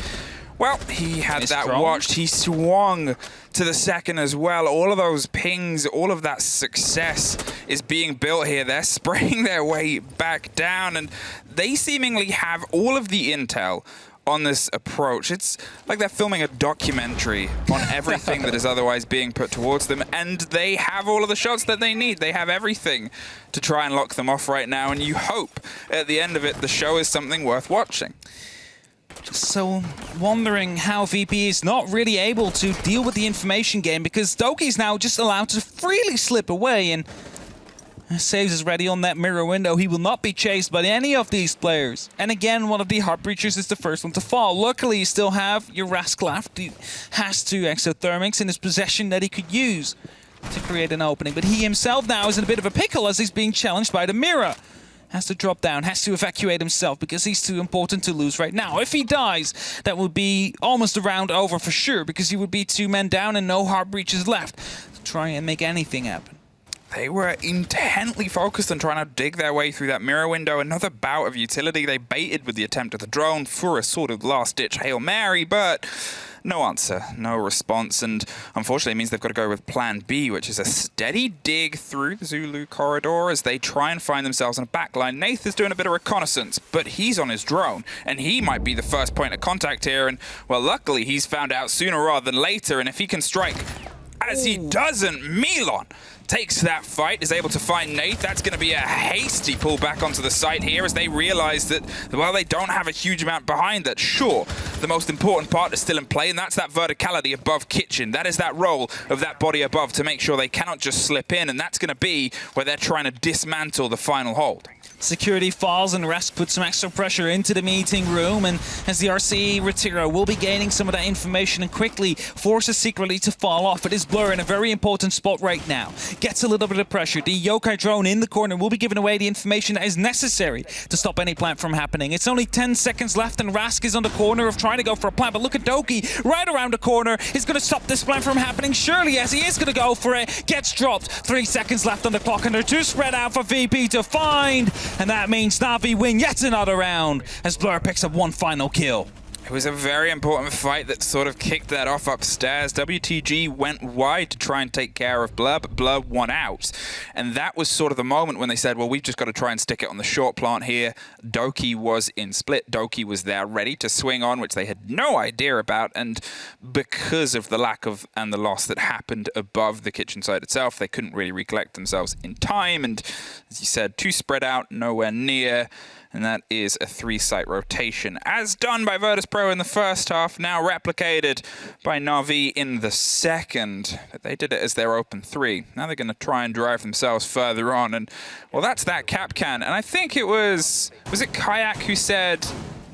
well, he had that watched. He swung to the second as well. All of those pings, all of that success is being built here. They're spraying their way back down, and they seemingly have all of the intel on this approach. It's like they're filming a documentary on everything that is otherwise being put towards them, and they have all of the shots that they need. They have everything to try and lock them off right now, and you hope at the end of it the show is something worth watching. So wondering how VP is not really able to deal with the information game, because Doki's now just allowed to freely slip away, and Saves is ready on that mirror window. He will not be chased by any of these players. And again, one of the Heart Breachers is the first one to fall. Luckily, you still have your Rask left. He has 2 exothermics in his possession that he could use to create an opening. But he himself now is in a bit of a pickle as he's being challenged by the mirror. Has to drop down, has to evacuate himself because he's too important to lose right now. If he dies, that would be almost a round over for sure, because he would be 2 men down and no Heart Breachers left to try and make anything happen. They were intently focused on trying to dig their way through that mirror window. Another bout of utility. They baited with the attempt of the drone for a sort of last-ditch Hail Mary, but no answer, no response, and unfortunately it means they've got to go with plan B, which is a steady dig through the Zulu corridor as they try and find themselves in a backline. Nath is doing a bit of reconnaissance, but he's on his drone, and he might be the first point of contact here, and, well, luckily he's found out sooner rather than later, and if he can strike, as he doesn't, Milon takes that fight, is able to find Nath. That's going to be a hasty pull back onto the site here as they realize that, well, they don't have a huge amount behind that. Sure, the most important part is still in play, and that's that verticality above Kitchen. That is that role of that body above to make sure they cannot just slip in, and that's going to be where they're trying to dismantle the final hold. Security falls and Rask puts some extra pressure into the meeting room, and as the RCE Retiro will be gaining some of that information and quickly forces Secretly to fall off. It is Blur in a very important spot right now. Gets a little bit of pressure. The Yokai drone in the corner will be giving away the information that is necessary to stop any plant from happening. It's only 10 seconds left and Rask is on the corner of trying to go for a plant, but look at Doki right around the corner. He's going to stop this plant from happening. Surely, as he is going to go for it, gets dropped. 3 seconds left on the clock and they're too spread out for VP to find. And that means Na'Vi win yet another round as Blur picks up 1 final kill. It was a very important fight that sort of kicked that off upstairs. WTG went wide to try and take care of Blur, but Blur won out. And that was sort of the moment when they said, well, we've just got to try and stick it on the short plant here. Doki was in split. Doki was there ready to swing on, which they had no idea about. And because of the lack of and the loss that happened above the kitchen side itself, they couldn't really recollect themselves in time. And as you said, too spread out, nowhere near. And that is a 3-site rotation, as done by Virtus.Pro in the first half, now replicated by Na'Vi in the second. But they did it as their open 3. Now they're going to try and drive themselves further on. And, well, that's that Capcan. And I think it was it Kayak who said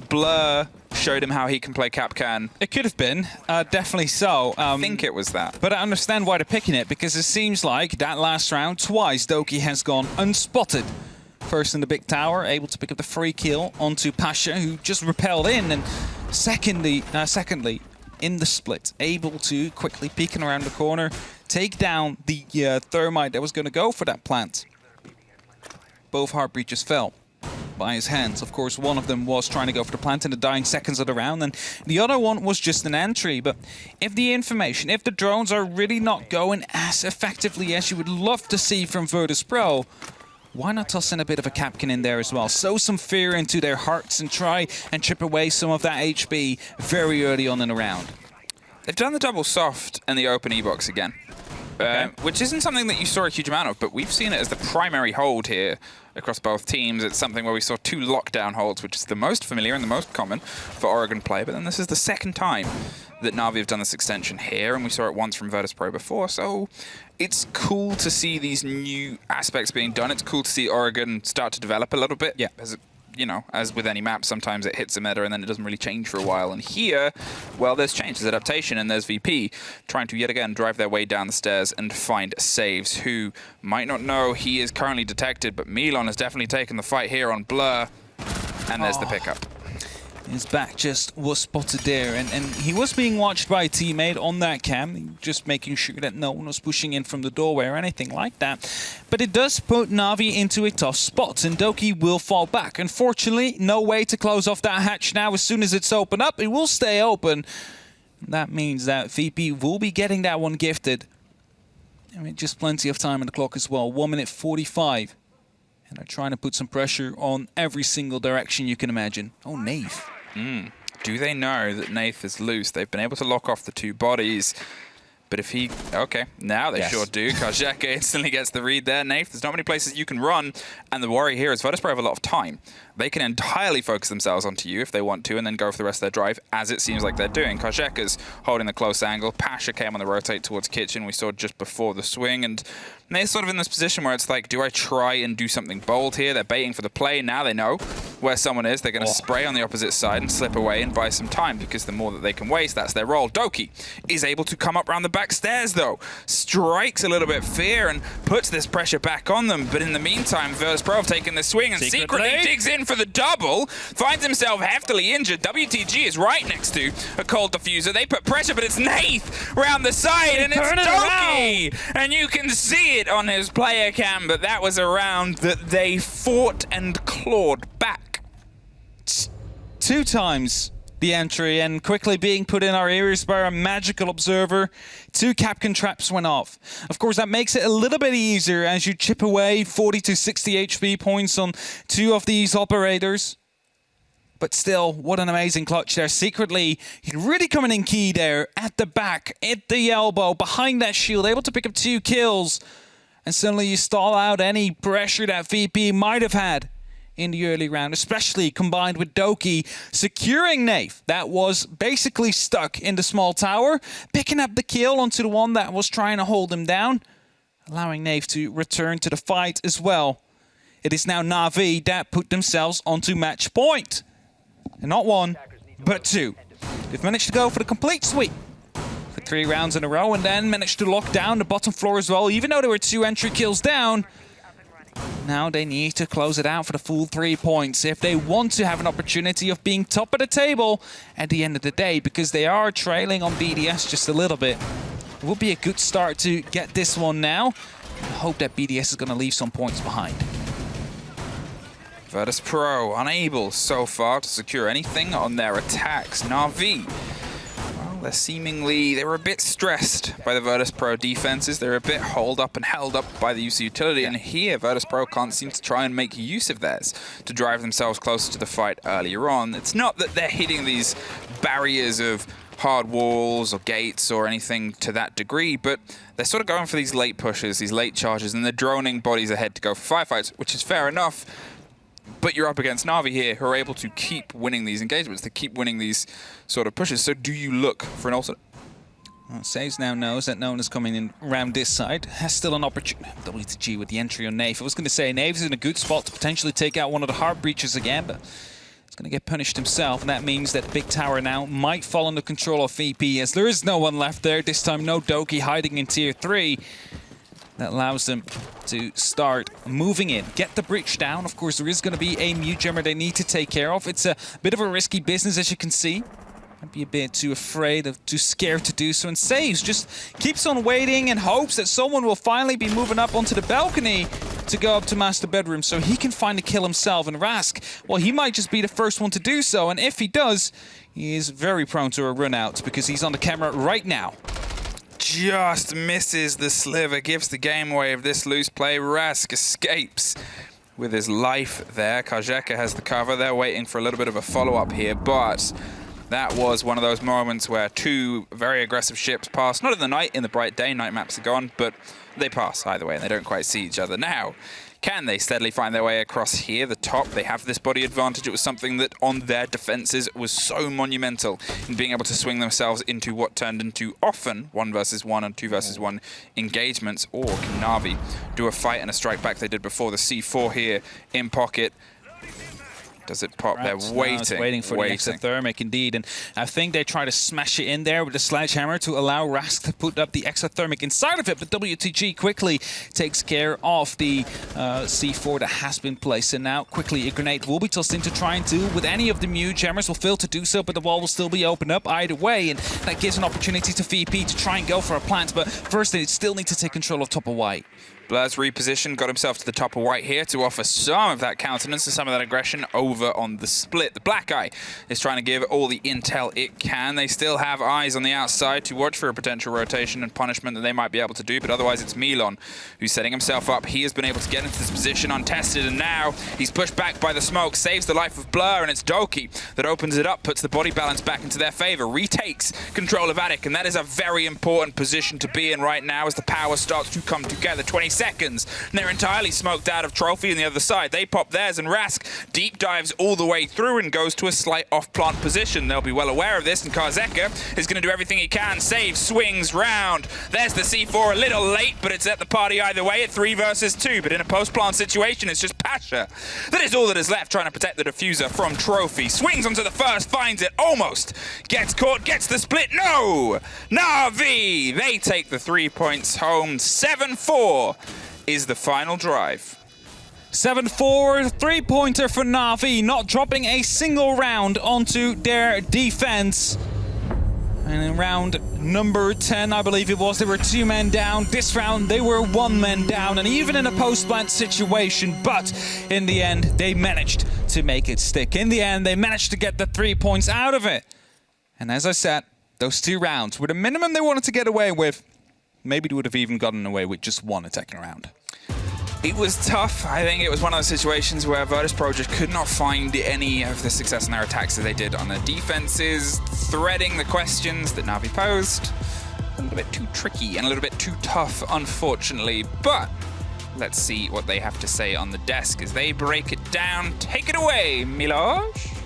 Blur showed him how he can play Capcan? It could have been, definitely so. I think it was that. But I understand why they're picking it, because it seems like that last round, twice Doki has gone unspotted. First in the big tower, able to pick up the free kill onto Pasha, who just repelled in, and secondly, in the split, able to quickly peeking around the corner, take down the thermite that was going to go for that plant. Both Heart Breachers fell by his hands. Of course, one of them was trying to go for the plant in the dying seconds of the round, and the other one was just an entry. But if the information, if the drones are really not going as effectively as you would love to see from Virtus.Pro, why not toss in a bit of a Capcan in there as well? Sow some fear into their hearts and try and chip away some of that HP very early on in the round. They've done the double soft and the open E-box again. Which isn't something that you saw a huge amount of, but we've seen it as the primary hold here across both teams. It's something where we saw 2 lockdown holds, which is the most familiar and the most common for Oregon play, but then this is the second time that Na'Vi have done this extension here, and we saw it once from Virtus.Pro before, so it's cool to see these new aspects being done. It's cool to see Oregon start to develop a little bit. Yeah. You know, as with any map, sometimes it hits a meta and then it doesn't really change for a while. And here, well, there's change, there's adaptation, and there's VP trying to yet again drive their way down the stairs and find saves. Who might not know he is currently detected, but Milon has definitely taken the fight here on Blur, and there's the pickup. His back just was spotted there, and he was being watched by a teammate on that cam, just making sure that no one was pushing in from the doorway or anything like that. But it does put Na'Vi into a tough spot, and Doki will fall back. Unfortunately, no way to close off that hatch now. As soon as it's opened up, it will stay open. That means that VP will be getting that one gifted. I mean, just plenty of time on the clock as well, 1 minute 45. And they're trying to put some pressure on every single direction you can imagine. Oh, Nave. Do they know that Nath is loose? They've been able to lock off the 2 bodies. But if he... Okay, now they sure do. Kajeka instantly gets the read there. Nath, there's not many places you can run. And the worry here is Virtus.Pro have a lot of time. They can entirely focus themselves onto you if they want to and then go for the rest of their drive, as it seems like they're doing. Kajeka's holding the close angle. Pasha came on the rotate towards Kitchen. We saw just before the swing. And they're sort of in this position where it's like, do I try and do something bold here? They're baiting for the play. Now they know where someone is. They're going to spray on the opposite side and slip away and buy some time, because the more that they can waste, that's their role. Doki is able to come up around the back stairs, though. Strikes a little bit fear and puts this pressure back on them. But in the meantime, Virtus.Pro have taken the swing and secretly digs in for the double. Finds himself heftily injured. WTG is right next to a cold diffuser. They put pressure, but it's Nath round the side, and it's Doki. And you can see it on his player cam, but that was a round that they fought and clawed back. 2 times the entry, and quickly being put in our ears by our magical observer. 2 Capcan traps went off. Of course, that makes it a little bit easier as you chip away 40 to 60 HP points on 2 of these operators. But still, what an amazing clutch there. Secretly, he's really coming in key there at the back, at the elbow, behind that shield, able to pick up 2 kills. And suddenly you stall out any pressure that VP might have had in the early round, especially combined with Doki securing Nave. That was basically stuck in the small tower, picking up the kill onto the one that was trying to hold him down, allowing Nave to return to the fight as well. It is now Na'Vi that put themselves onto match point. And not 1, but 2. They've managed to go for the complete sweep for 3 rounds in a row, and then managed to lock down the bottom floor as well, even though there were 2 entry kills down. Now they need to close it out for the full 3 points if they want to have an opportunity of being top of the table at the end of the day, because they are trailing on BDS just a little bit. It will be a good start to get this one now. I hope that BDS is going to leave some points behind. Virtus.Pro unable so far to secure anything on their attacks. Na'Vi, they were a bit stressed by the Virtus.Pro defenses. They're a bit holed up and held up by the UC utility, and here Virtus.Pro can't seem to try and make use of theirs to drive themselves closer to the fight earlier on. It's not that they're hitting these barriers of hard walls or gates or anything to that degree, but they're sort of going for these late pushes, these late charges, and they're droning bodies ahead to go for firefights, which is fair enough. But you're up against Na'Vi here, who are able to keep winning these engagements, to keep winning these sort of pushes. So do you look for an alternate? Well, Saves now knows that no one is coming in around this side. Has still an opportunity. WTG with the entry on Nave. I was going to say Nave is in a good spot to potentially take out one of the heart breaches again, but he's going to get punished himself. And that means that big tower now might fall under control of VP, as there is no one left there. This time, no Doki hiding in tier 3. That allows them to start moving in, get the breach down. Of course, there is going to be a mute jammer they need to take care of. It's a bit of a risky business, as you can see. I'd be a bit too scared to do so. And Saves just keeps on waiting and hopes that someone will finally be moving up onto the balcony to go up to master bedroom so he can find a kill himself. And Rask, well, he might just be the first one to do so. And if he does, he is very prone to a run out because he's on the camera right now. just misses the sliver, gives the game away of this loose play. Rask escapes with his life there. Kajeka has the cover. They're waiting for a little bit of a follow-up here, but that was one of those moments where two very aggressive ships pass. Not in the night, in the bright day. Night maps are gone, but they pass either way, and they don't quite see each other. Now, can they steadily find their way across here, the top? They have this body advantage. It was something that on their defenses was so monumental in being able to swing themselves into what turned into often 1 versus 1 and 2 versus 1 engagements. Or can Na'Vi do a fight and a strike back they did before? The C4 here in pocket. Does it pop? They're waiting for the exothermic, indeed. And I think they try to smash it in there with the sledgehammer to allow Rask to put up the exothermic inside of it. But WTG quickly takes care of the C4 that has been placed. And now quickly a grenade will be tossed in to try and do with any of the Mew jammers. Will fail to do so, but the wall will still be opened up either way. And that gives an opportunity to VP to try and go for a plant. But first they still need to take control of top of white. Blur's repositioned, got himself to the top of white here to offer some of that countenance and some of that aggression over on the split. The Black Eye is trying to give all the intel it can. They still have eyes on the outside to watch for a potential rotation and punishment that they might be able to do, but otherwise it's Milon who's setting himself up. He has been able to get into this position untested, and now he's pushed back by the smoke, saves the life of Blur, and it's Doki that opens it up, puts the body balance back into their favor, retakes control of Attic, and that is a very important position to be in right now as the power starts to come together. 20 seconds, and they're entirely smoked out of Trophy on the other side. They pop theirs, and Rask deep dives all the way through and goes to a slight off-plant position. They'll be well aware of this, and Karzeka is going to do everything he can. Saves, swings round. There's the C4 a little late, but it's at the party either way at 3 versus 2. But in a post-plant situation, it's just Pasha. That is all that is left, trying to protect the diffuser from Trophy. Swings onto the first, finds it, almost. Gets caught, gets the split. No! Na'Vi! They take the 3 points home. 7-4 is the final drive. 7-4, 3-pointer for Na'Vi, not dropping a single round onto their defense. And in round number 10, I believe it was, they were 2 men down. This round, they were 1 man down, and even in a post-plant situation, but in the end, they managed to make it stick. In the end, they managed to get the 3 points out of it. And as I said, those 2 rounds were the minimum they wanted to get away with. Maybe they would have even gotten away with just 1 attacking round. It was tough. I think it was one of those situations where Virtus.Pro just could not find any of the success in their attacks that they did on their defenses, threading the questions that Na'Vi posed. A little bit too tricky and a little bit too tough, unfortunately. But let's see what they have to say on the desk as they break it down. Take it away, Milosh.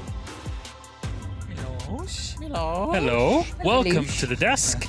Hello. Welcome to the desk.